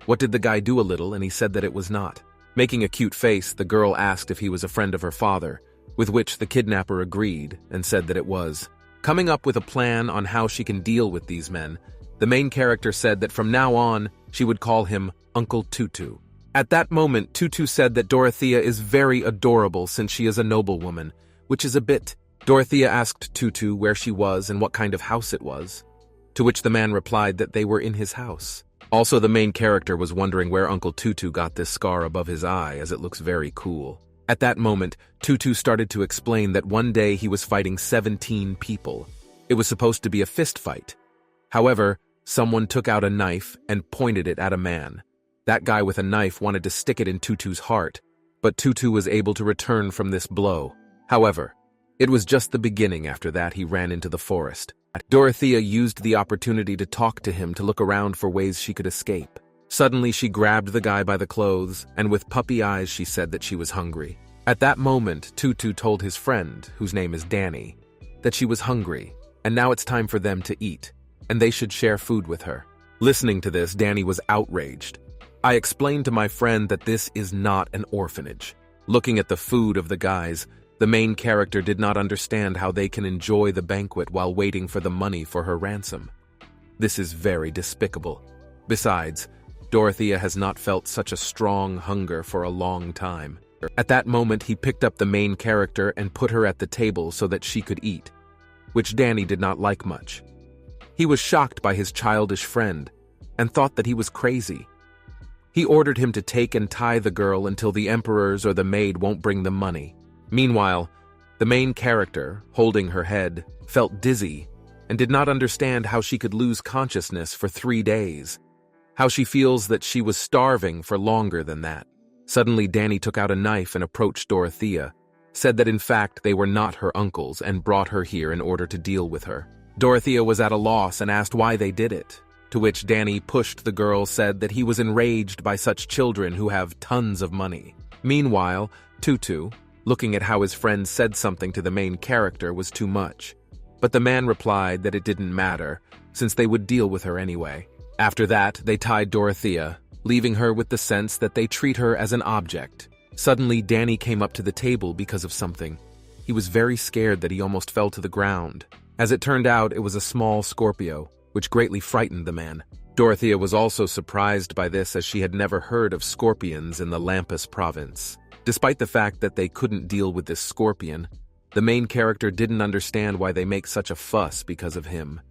What did the guy do a little, and he said that it was not. Making a cute face, the girl asked if he was a friend of her father, with which the kidnapper agreed and said that it was. Coming up with a plan on how she can deal with these men, the main character said that from now on, she would call him Uncle Tutu. At that moment, Tutu said that Dorothea is very adorable since she is a noblewoman, which is a bit. Dorothea asked Tutu where she was and what kind of house it was, to which the man replied that they were in his house. Also, the main character was wondering where Uncle Tutu got this scar above his eye, as it looks very cool. At that moment, Tutu started to explain that one day he was fighting 17 people. It was supposed to be a fist fight. However, someone took out a knife and pointed it at a man. That guy with a knife wanted to stick it in Tutu's heart, but Tutu was able to return from this blow. However, it was just the beginning. After that, he ran into the forest. Dorothea used the opportunity to talk to him to look around for ways she could escape. Suddenly, she grabbed the guy by the clothes, and with puppy eyes, she said that she was hungry. At that moment, Tutu told his friend, whose name is Danny, that she was hungry, and now it's time for them to eat, and they should share food with her. Listening to this, Danny was outraged. I explained to my friend that this is not an orphanage. Looking at the food of the guys, the main character did not understand how they can enjoy the banquet while waiting for the money for her ransom. This is very despicable. Besides, Dorothea has not felt such a strong hunger for a long time. At that moment, he picked up the main character and put her at the table so that she could eat, which Danny did not like much. He was shocked by his childish friend and thought that he was crazy. He ordered him to take and tie the girl until the emperors or the maid won't bring them money. Meanwhile, the main character, holding her head, felt dizzy and did not understand how she could lose consciousness for 3 days, how she feels that she was starving for longer than that. Suddenly, Danny took out a knife and approached Dorothea, said that in fact they were not her uncles and brought her here in order to deal with her. Dorothea was at a loss and asked why they did it, to which Danny pushed the girl, said that he was enraged by such children who have tons of money. Meanwhile, Tutu, looking at how his friend said something to the main character, was too much. But the man replied that it didn't matter, since they would deal with her anyway. After that, they tied Dorothea, leaving her with the sense that they treat her as an object. Suddenly, Danny came up to the table because of something. He was very scared that he almost fell to the ground. As it turned out, it was a small Scorpio, which greatly frightened the man. Dorothea was also surprised by this, as she had never heard of scorpions in the Lampus province. Despite the fact that they couldn't deal with this scorpion, the main character didn't understand why they make such a fuss because of him.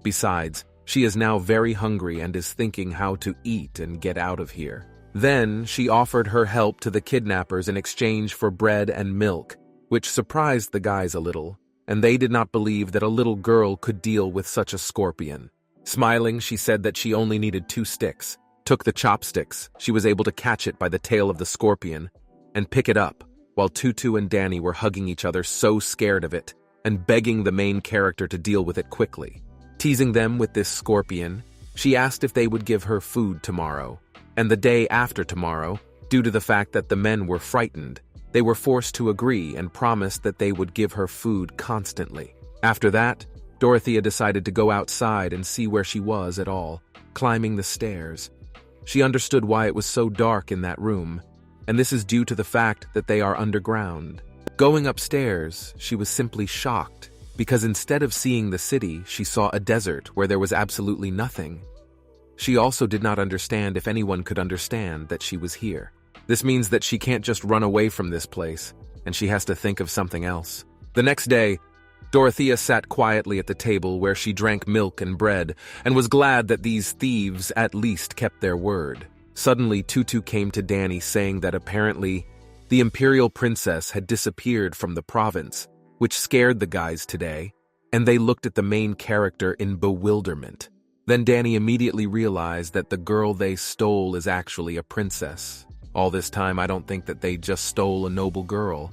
Besides, she is now very hungry and is thinking how to eat and get out of here. Then she offered her help to the kidnappers in exchange for bread and milk, which surprised the guys a little, and they did not believe that a little girl could deal with such a scorpion. Smiling, she said that she only needed 2 sticks. Took the chopsticks, she was able to catch it by the tail of the scorpion and pick it up, while Tutu and Danny were hugging each other so scared of it and begging the main character to deal with it quickly. Teasing them with this scorpion, she asked if they would give her food tomorrow, and the day after tomorrow, due to the fact that the men were frightened, they were forced to agree and promised that they would give her food constantly. After that, Dorothea decided to go outside and see where she was at all, climbing the stairs. She understood why it was so dark in that room, and this is due to the fact that they are underground. Going upstairs, she was simply shocked, because instead of seeing the city, she saw a desert where there was absolutely nothing. She also did not understand if anyone could understand that she was here. This means that she can't just run away from this place, and she has to think of something else. The next day, Dorothea sat quietly at the table where she drank milk and bread, and was glad that these thieves at least kept their word. Suddenly, Tutu came to Danny saying that apparently the imperial princess had disappeared from the province, which scared the guys today, and they looked at the main character in bewilderment. Then Danny immediately realized that the girl they stole is actually a princess. All this time, I don't think that they just stole a noble girl,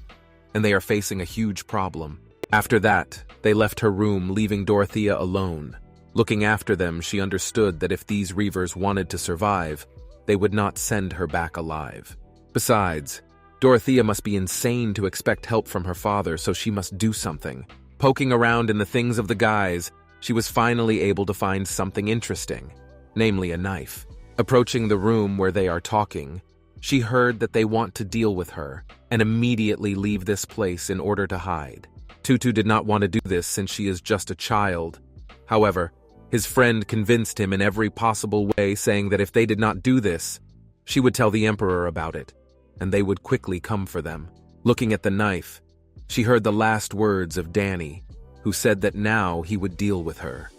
and they are facing a huge problem. After that, they left her room, leaving Dorothea alone. Looking after them, she understood that if these Reavers wanted to survive, they would not send her back alive. Besides, Dorothea must be insane to expect help from her father, so she must do something. Poking around in the things of the guys, she was finally able to find something interesting, namely a knife. Approaching the room where they are talking, she heard that they want to deal with her and immediately leave this place in order to hide. Tutu did not want to do this since she is just a child. However, his friend convinced him in every possible way, saying that if they did not do this, she would tell the emperor about it, and they would quickly come for them. Looking at the knife, she heard the last words of Danny, who said that now he would deal with her.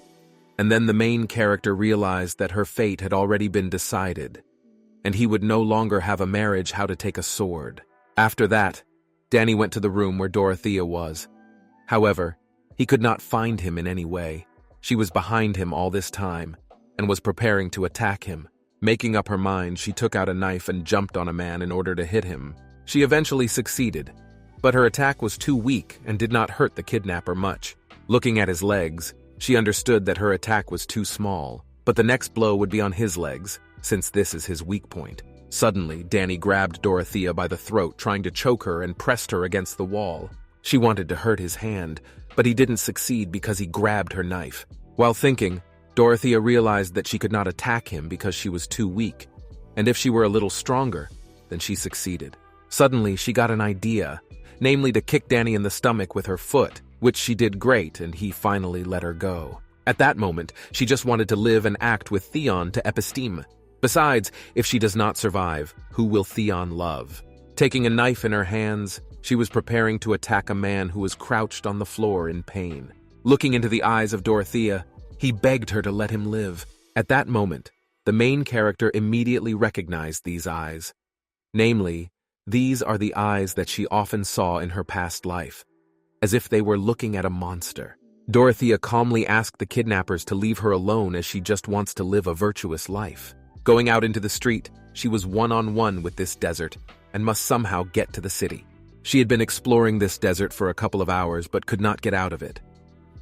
And then the main character realized that her fate had already been decided, and he would no longer have a marriage how to take a sword. After that, Danny went to the room where Dorothea was. However, he could not find him in any way. She was behind him all this time, and was preparing to attack him. Making up her mind, she took out a knife and jumped on a man in order to hit him. She eventually succeeded, but her attack was too weak and did not hurt the kidnapper much. Looking at his legs, she understood that her attack was too small, but the next blow would be on his legs, since this is his weak point. Suddenly, Danny grabbed Dorothea by the throat, trying to choke her and pressed her against the wall. She wanted to hurt his hand, but he didn't succeed because he grabbed her knife. While thinking, Dorothea realized that she could not attack him because she was too weak, and if she were a little stronger, then she succeeded. Suddenly, she got an idea, namely to kick Danny in the stomach with her foot, which she did great, and he finally let her go. At that moment, she just wanted to live and act with Theon to episteme. Besides, if she does not survive, who will Theon love? Taking a knife in her hands, she was preparing to attack a man who was crouched on the floor in pain. Looking into the eyes of Dorothea, he begged her to let him live. At that moment, the main character immediately recognized these eyes. Namely, these are the eyes that she often saw in her past life, as if they were looking at a monster. Dorothea calmly asked the kidnappers to leave her alone as she just wants to live a virtuous life. Going out into the street, she was one-on-one with this desert and must somehow get to the city. She had been exploring this desert for a couple of hours but could not get out of it.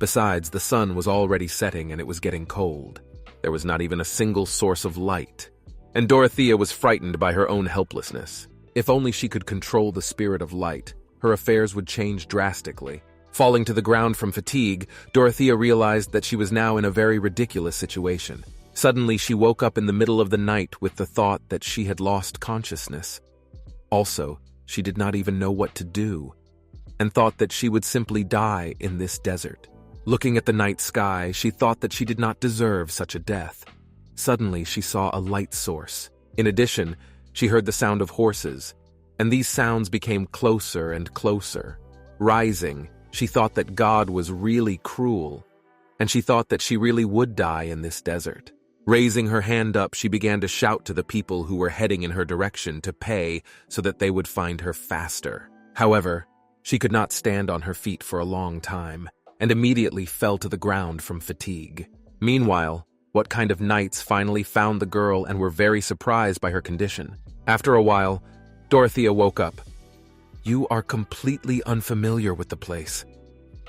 Besides, the sun was already setting and it was getting cold. There was not even a single source of light. And Dorothea was frightened by her own helplessness. If only she could control the spirit of light, her affairs would change drastically. Falling to the ground from fatigue, Dorothea realized that she was now in a very ridiculous situation. Suddenly, she woke up in the middle of the night with the thought that she had lost consciousness. Also, she did not even know what to do, and thought that she would simply die in this desert. Looking at the night sky, she thought that she did not deserve such a death. Suddenly, she saw a light source. In addition, she heard the sound of horses, and these sounds became closer and closer. Rising, she thought that God was really cruel, and she thought that she really would die in this desert. Raising her hand up, she began to shout to the people who were heading in her direction to pay so that they would find her faster. However, she could not stand on her feet for a long time and immediately fell to the ground from fatigue. Meanwhile, What Kind of Knights finally found the girl and were very surprised by her condition. After a while, Dorothea woke up. "You are completely unfamiliar with the place.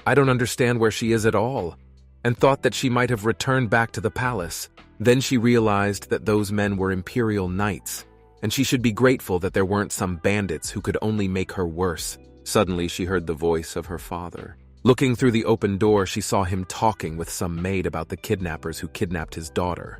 I don't understand where she is at all," and thought that she might have returned back to the palace. Then she realized that those men were imperial knights, and she should be grateful that there weren't some bandits who could only make her worse. Suddenly, she heard the voice of her father. Looking through the open door, she saw him talking with some maid about the kidnappers who kidnapped his daughter.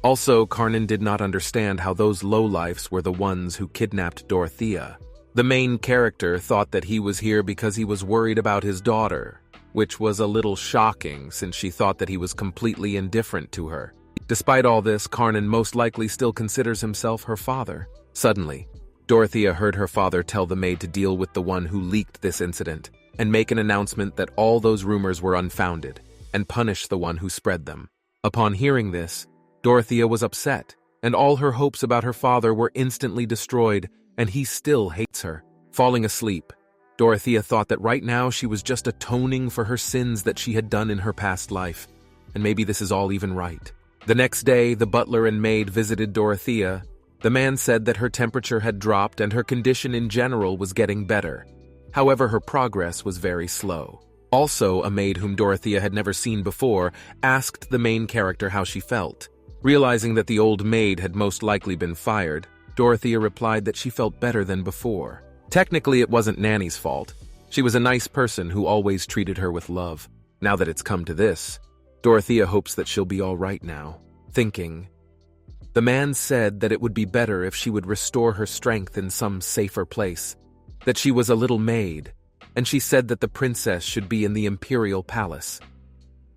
Also, Karnan did not understand how those lowlifes were the ones who kidnapped Dorothea. The main character thought that he was here because he was worried about his daughter, which was a little shocking since she thought that he was completely indifferent to her. Despite all this, Karnan most likely still considers himself her father. Suddenly, Dorothea heard her father tell the maid to deal with the one who leaked this incident and make an announcement that all those rumors were unfounded and punish the one who spread them. Upon hearing this, Dorothea was upset, and all her hopes about her father were instantly destroyed, and he still hates her. Falling asleep, Dorothea thought that right now she was just atoning for her sins that she had done in her past life, and maybe this is all even right. The next day, the butler and maid visited Dorothea. The man said that her temperature had dropped and her condition in general was getting better. However, her progress was very slow. Also, a maid whom Dorothea had never seen before asked the main character how she felt. Realizing that the old maid had most likely been fired, Dorothea replied that she felt better than before. Technically, it wasn't Nanny's fault. She was a nice person who always treated her with love. Now that it's come to this, Dorothea hopes that she'll be all right now, thinking, the man said that it would be better if she would restore her strength in some safer place, that she was a little maid, and she said that the princess should be in the imperial palace.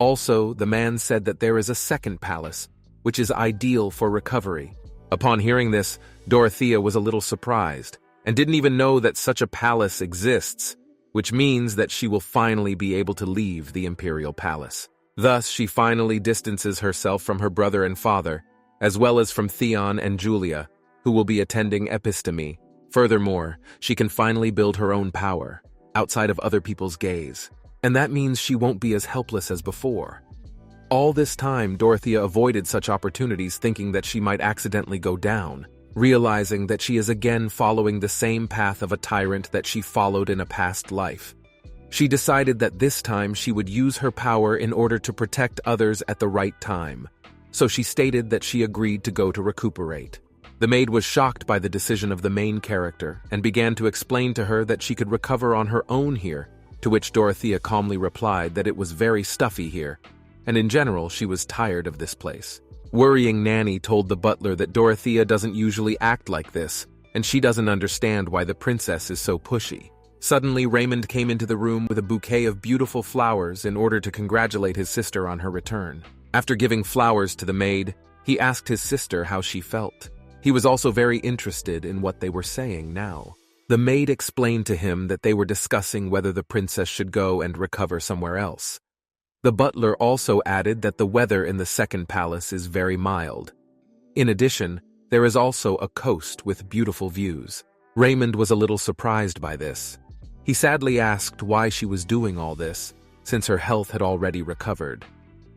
Also, the man said that there is a second palace, which is ideal for recovery. Upon hearing this, Dorothea was a little surprised, and didn't even know that such a palace exists, which means that she will finally be able to leave the imperial palace. Thus, she finally distances herself from her brother and father, as well as from Theon and Julia, who will be attending epistemy. Furthermore, she can finally build her own power, outside of other people's gaze, and that means she won't be as helpless as before. All this time, Dorothea avoided such opportunities, thinking that she might accidentally go down, realizing that she is again following the same path of a tyrant that she followed in a past life. She decided that this time she would use her power in order to protect others at the right time, so she stated that she agreed to go to recuperate. The maid was shocked by the decision of the main character and began to explain to her that she could recover on her own here, to which Dorothea calmly replied that it was very stuffy here, and in general she was tired of this place. Worrying Nanny told the butler that Dorothea doesn't usually act like this, and she doesn't understand why the princess is so pushy. Suddenly, Raymond came into the room with a bouquet of beautiful flowers in order to congratulate his sister on her return. After giving flowers to the maid, he asked his sister how she felt. He was also very interested in what they were saying now. The maid explained to him that they were discussing whether the princess should go and recover somewhere else. The butler also added that the weather in the second palace is very mild. In addition, there is also a coast with beautiful views. Raymond was a little surprised by this. He sadly asked why she was doing all this, since her health had already recovered.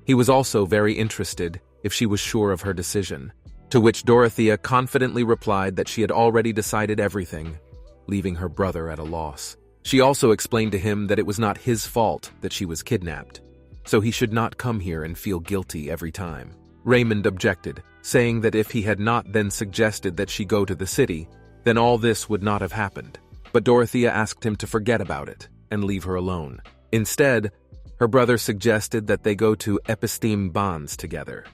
He was also very interested if she was sure of her decision, to which Dorothea confidently replied that she had already decided everything, leaving her brother at a loss. She also explained to him that it was not his fault that she was kidnapped, so he should not come here and feel guilty every time. Raymond objected, saying that if he had not then suggested that she go to the city, then all this would not have happened. But Dorothea asked him to forget about it and leave her alone. Instead, her brother suggested that they go to episteme bonds together.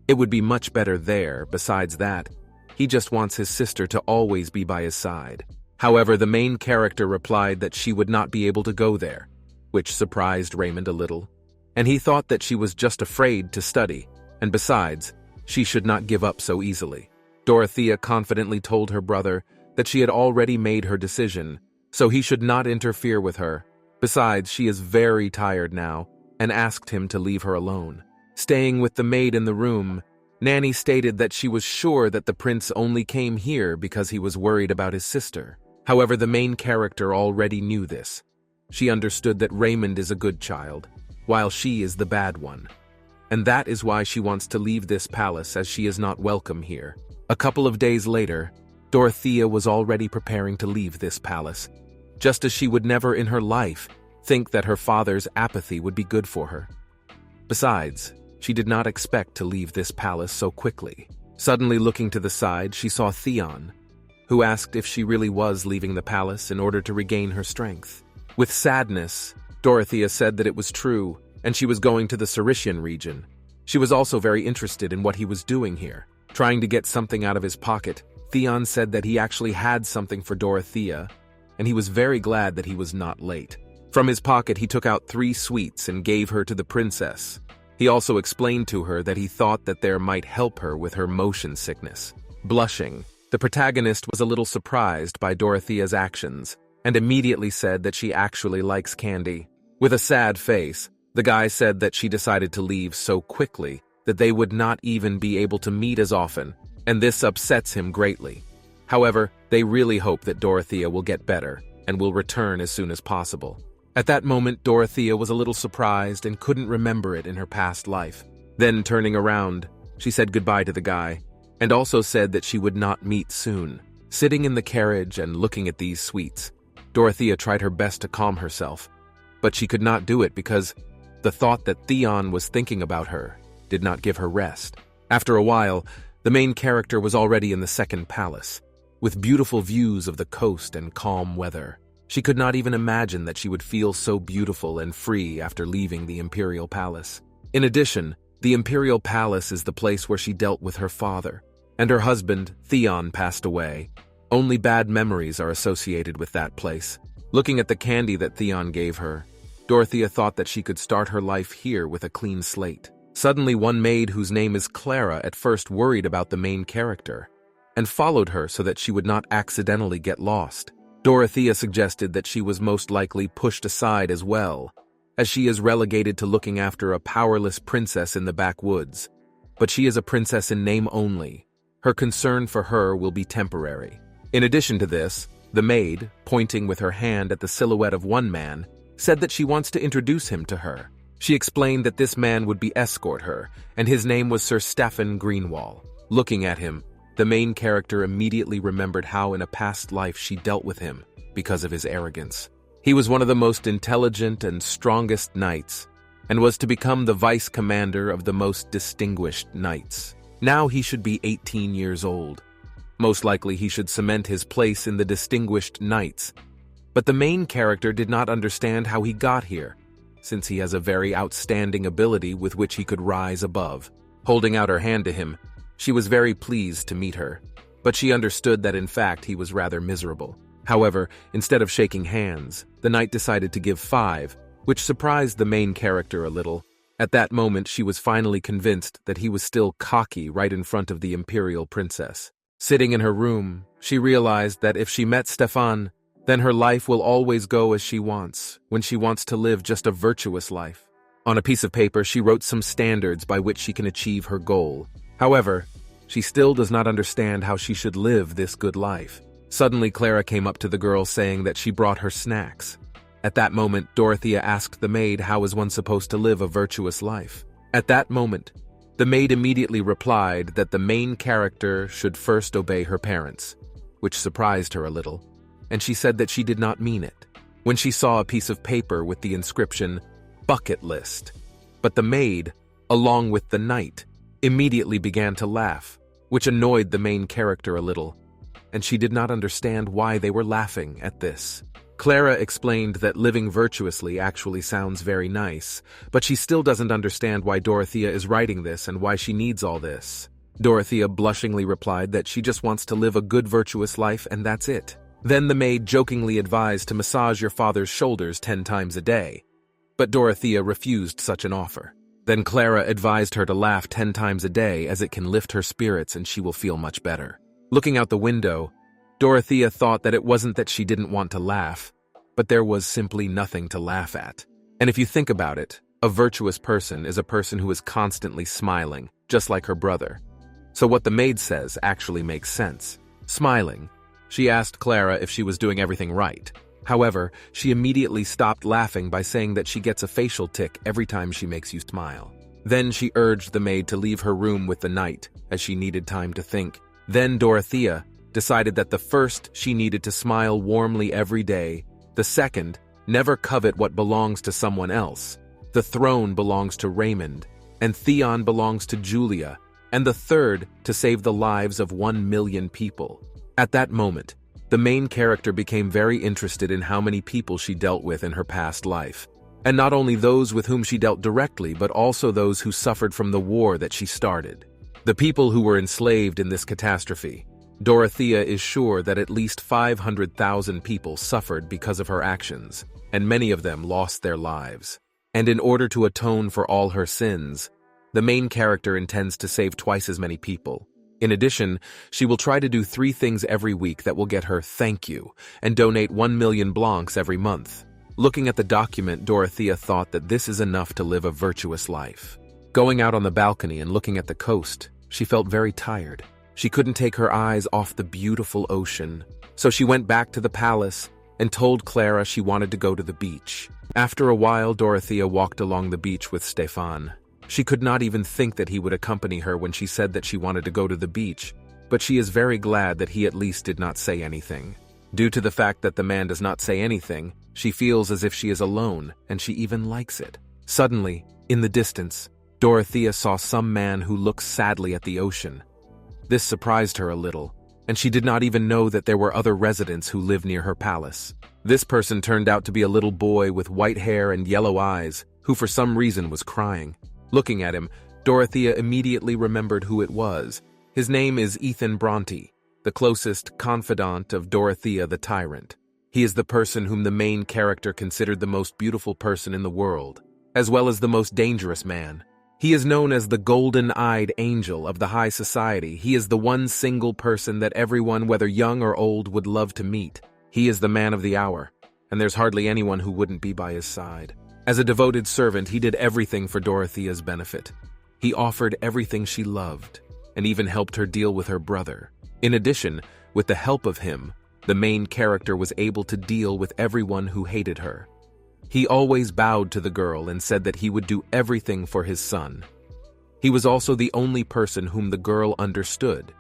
It would be much better there. Besides that, he just wants his sister to always be by his side. However, the main character replied that she would not be able to go there, which surprised Raymond a little, and he thought that she was just afraid to study, and besides, she should not give up so easily. Dorothea confidently told her brother that she had already made her decision, so he should not interfere with her. Besides, she is very tired now, and asked him to leave her alone. Staying with the maid in the room, Nanny stated that she was sure that the prince only came here because he was worried about his sister. However, the main character already knew this. She understood that Raymond is a good child, while she is the bad one. And that is why she wants to leave this palace, as she is not welcome here. A couple of days later, Dorothea was already preparing to leave this palace, just as she would never in her life think that her father's apathy would be good for her. Besides, she did not expect to leave this palace so quickly. Suddenly looking to the side, she saw Theon, who asked if she really was leaving the palace in order to regain her strength. With sadness, Dorothea said that it was true, and she was going to the Saritian region. She was also very interested in what he was doing here. Trying to get something out of his pocket, Theon said that he actually had something for Dorothea, and he was very glad that he was not late. From his pocket, he took out 3 sweets and gave her to the princess. He also explained to her that he thought that there might help her with her motion sickness. Blushing, the protagonist was a little surprised by Dorothea's actions, and immediately said that she actually likes candy. With a sad face, the guy said that she decided to leave so quickly that they would not even be able to meet as often, and this upsets him greatly. However, they really hope that Dorothea will get better and will return as soon as possible. At that moment, Dorothea was a little surprised and couldn't remember it in her past life. Then, turning around, she said goodbye to the guy, and also said that she would not meet soon. Sitting in the carriage and looking at these sweets, Dorothea tried her best to calm herself, but she could not do it because the thought that Theon was thinking about her did not give her rest. After a while, the main character was already in the second palace, with beautiful views of the coast and calm weather. She could not even imagine that she would feel so beautiful and free after leaving the imperial palace. In addition, the imperial palace is the place where she dealt with her father, and her husband, Theon, passed away. Only bad memories are associated with that place. Looking at the candy that Theon gave her, Dorothea thought that she could start her life here with a clean slate. Suddenly, one maid whose name is Clara at first worried about the main character, and followed her so that she would not accidentally get lost. Dorothea suggested that she was most likely pushed aside as well, as she is relegated to looking after a powerless princess in the backwoods. But she is a princess in name only. Her concern for her will be temporary. In addition to this, the maid, pointing with her hand at the silhouette of one man, said that she wants to introduce him to her. She explained that this man would be escort her, and his name was Sir Stephen Greenwall. Looking at him, the main character immediately remembered how in a past life she dealt with him because of his arrogance. He was one of the most intelligent and strongest knights, and was to become the vice commander of the most distinguished knights. Now he should be 18 years old. Most likely he should cement his place in the distinguished knights. But the main character did not understand how he got here, since he has a very outstanding ability with which he could rise above. Holding out her hand to him, she was very pleased to meet her, but she understood that in fact he was rather miserable. However, instead of shaking hands, the knight decided to give 5, which surprised the main character a little. At that moment, she was finally convinced that he was still cocky right in front of the imperial princess. Sitting in her room, she realized that if she met Stefan, then her life will always go as she wants, when she wants to live just a virtuous life. On a piece of paper, she wrote some standards by which she can achieve her goal. However, she still does not understand how she should live this good life. Suddenly, Clara came up to the girl saying that she brought her snacks. At that moment, Dorothea asked the maid how is one supposed to live a virtuous life. At that moment, the maid immediately replied that the main character should first obey her parents, which surprised her a little, and she said that she did not mean it when she saw a piece of paper with the inscription, "Bucket List." But the maid, along with the knight, immediately began to laugh, which annoyed the main character a little, and she did not understand why they were laughing at this. Clara explained that living virtuously actually sounds very nice, but she still doesn't understand why Dorothea is writing this and why she needs all this. Dorothea blushingly replied that she just wants to live a good virtuous life and that's it. Then the maid jokingly advised to massage your father's shoulders 10 times a day, but Dorothea refused such an offer. Then Clara advised her to laugh 10 times a day as it can lift her spirits and she will feel much better. Looking out the window, Dorothea thought that it wasn't that she didn't want to laugh, but there was simply nothing to laugh at. And if you think about it, a virtuous person is a person who is constantly smiling, just like her brother. So what the maid says actually makes sense. Smiling, she asked Clara if she was doing everything right. However, she immediately stopped laughing by saying that she gets a facial tic every time she makes you smile. Then she urged the maid to leave her room with the knight, as she needed time to think. Then Dorothea decided that the first, she needed to smile warmly every day. The second, never covet what belongs to someone else. The throne belongs to Raymond, and Theon belongs to Julia, and the third, to save the lives of 1 million people. At that moment, the main character became very interested in how many people she dealt with in her past life. And not only those with whom she dealt directly, but also those who suffered from the war that she started. The people who were enslaved in this catastrophe. Dorothea is sure that at least 500,000 people suffered because of her actions, and many of them lost their lives. And in order to atone for all her sins, the main character intends to save twice as many people. In addition, she will try to do 3 things every week that will get her thank you, and donate 1 million blancs every month. Looking at the document, Dorothea thought that this is enough to live a virtuous life. Going out on the balcony and looking at the coast, she felt very tired. She couldn't take her eyes off the beautiful ocean, so she went back to the palace and told Clara she wanted to go to the beach. After a while, Dorothea walked along the beach with Stefan. She could not even think that he would accompany her when she said that she wanted to go to the beach, but she is very glad that he at least did not say anything. Due to the fact that the man does not say anything, she feels as if she is alone, and she even likes it. Suddenly, in the distance, Dorothea saw some man who looked sadly at the ocean. This surprised her a little, and she did not even know that there were other residents who lived near her palace. This person turned out to be a little boy with white hair and yellow eyes, who for some reason was crying. Looking at him, Dorothea immediately remembered who it was. His name is Ethan Bronte, the closest confidant of Dorothea the Tyrant. He is the person whom the main character considered the most beautiful person in the world, as well as the most dangerous man. He is known as the golden-eyed angel of the high society. He is the one single person that everyone, whether young or old, would love to meet. He is the man of the hour, and there's hardly anyone who wouldn't be by his side. As a devoted servant, he did everything for Dorothea's benefit. He offered everything she loved, and even helped her deal with her brother. In addition, with the help of him, the main character was able to deal with everyone who hated her. He always bowed to the girl and said that he would do everything for his son. He was also the only person whom the girl understood,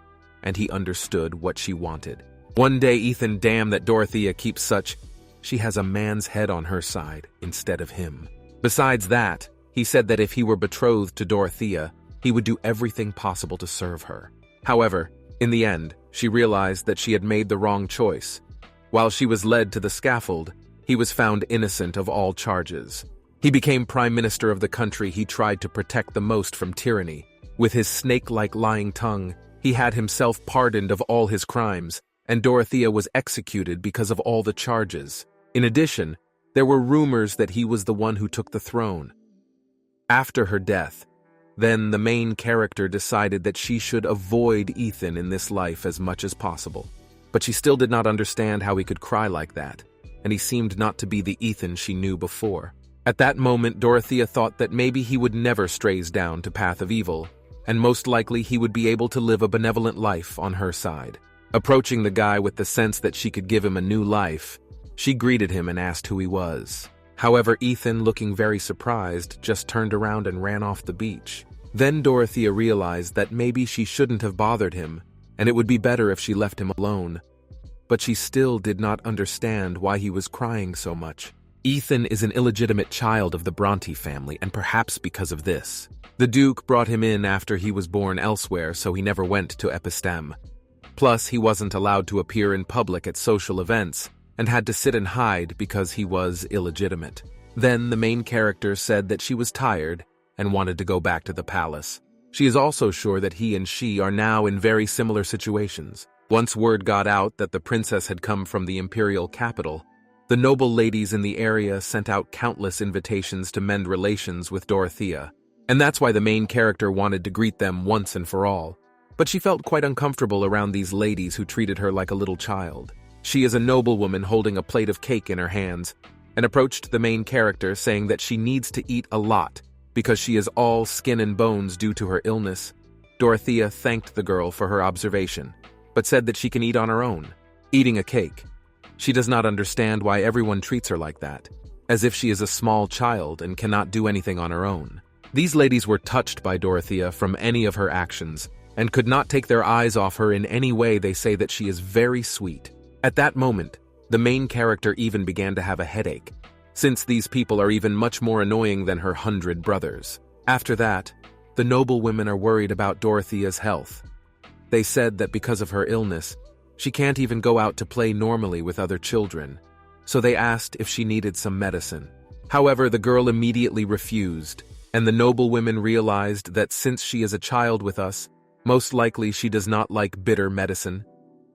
and he understood what she wanted. One day Ethan damned that Dorothea keeps such. She has a man's head on her side instead of him. Besides that, he said that if he were betrothed to Dorothea, he would do everything possible to serve her. However, in the end, she realized that she had made the wrong choice. While she was led to the scaffold, he was found innocent of all charges. He became prime minister of the country he tried to protect the most from tyranny. With his snake-like lying tongue, he had himself pardoned of all his crimes, and Dorothea was executed because of all the charges. In addition, there were rumors that he was the one who took the throne. After her death, then the main character decided that she should avoid Ethan in this life as much as possible. But she still did not understand how he could cry like that, and he seemed not to be the Ethan she knew before. At that moment, Dorothea thought that maybe he would never strays down to path of evil, and most likely he would be able to live a benevolent life on her side. Approaching the guy with the sense that she could give him a new life, she greeted him and asked who he was. However, Ethan, looking very surprised, just turned around and ran off the beach. Then Dorothea realized that maybe she shouldn't have bothered him, and it would be better if she left him alone. But she still did not understand why he was crying so much. Ethan is an illegitimate child of the Bronte family, and perhaps because of this. The Duke brought him in after he was born elsewhere, so he never went to Epistem. Plus, he wasn't allowed to appear in public at social events, and had to sit and hide because he was illegitimate. Then the main character said that she was tired and wanted to go back to the palace. She is also sure that he and she are now in very similar situations. Once word got out that the princess had come from the imperial capital, the noble ladies in the area sent out countless invitations to mend relations with Dorothea, and that's why the main character wanted to greet them once and for all. But she felt quite uncomfortable around these ladies who treated her like a little child. She is a noblewoman holding a plate of cake in her hands, and approached the main character saying that she needs to eat a lot because she is all skin and bones due to her illness. Dorothea thanked the girl for her observation, but said that she can eat on her own, eating a cake. She does not understand why everyone treats her like that, as if she is a small child and cannot do anything on her own. These ladies were touched by Dorothea from any of her actions, and could not take their eyes off her in any way. They say that she is very sweet. At that moment, the main character even began to have a headache, since these people are even much more annoying than her 100 brothers. After that, the noble women are worried about Dorothea's health. They said that because of her illness, she can't even go out to play normally with other children, so they asked if she needed some medicine. However, the girl immediately refused, and the noble women realized that since she is a child with us, most likely she does not like bitter medicine.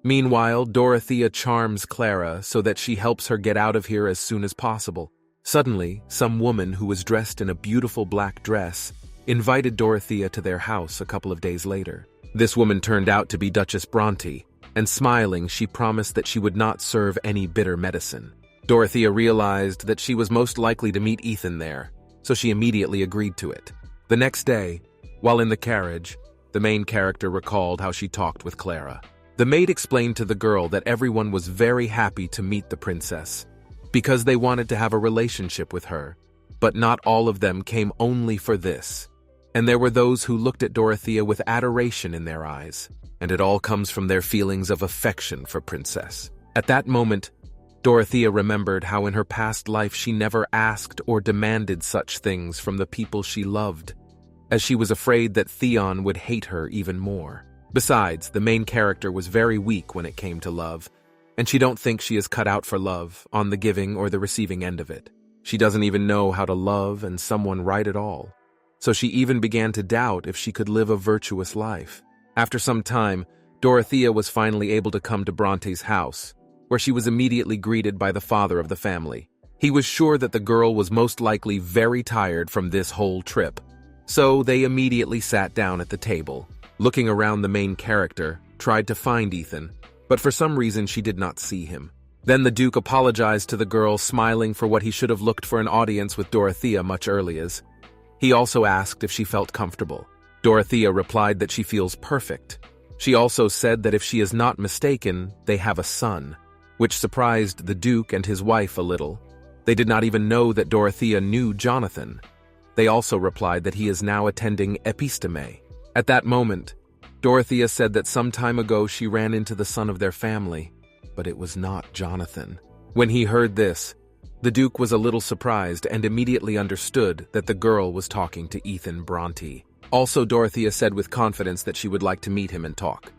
Meanwhile, Dorothea charms Clara so that she helps her get out of here as soon as possible. Suddenly, some woman who was dressed in a beautiful black dress invited Dorothea to their house a couple of days later. This woman turned out to be Duchess Bronte, and smiling, she promised that she would not serve any bitter medicine. Dorothea realized that she was most likely to meet Ethan there, so she immediately agreed to it. The next day, while in the carriage, the main character recalled how she talked with Clara. The maid explained to the girl that everyone was very happy to meet the princess, because they wanted to have a relationship with her, but not all of them came only for this. And there were those who looked at Dorothea with adoration in their eyes, and it all comes from their feelings of affection for Princess. At that moment, Dorothea remembered how in her past life she never asked or demanded such things from the people she loved, as she was afraid that Theon would hate her even more. Besides, the main character was very weak when it came to love, and she don't think she is cut out for love, on the giving or the receiving end of it. She doesn't even know how to love and someone right at all. So she even began to doubt if she could live a virtuous life. After some time, Dorothea was finally able to come to Bronte's house, where she was immediately greeted by the father of the family. He was sure that the girl was most likely very tired from this whole trip, so they immediately sat down at the table. Looking around, the main character tried to find Ethan, but for some reason she did not see him. Then the Duke apologized to the girl, smiling for what he should have looked for an audience with Dorothea much earlier. He also asked if she felt comfortable. Dorothea replied that she feels perfect. She also said that if she is not mistaken, they have a son, which surprised the Duke and his wife a little. They did not even know that Dorothea knew Jonathan. They also replied that he is now attending Episteme. At that moment, Dorothea said that some time ago she ran into the son of their family, but it was not Jonathan. When he heard this, the Duke was a little surprised and immediately understood that the girl was talking to Ethan Bronte. Also, Dorothea said with confidence that she would like to meet him and talk.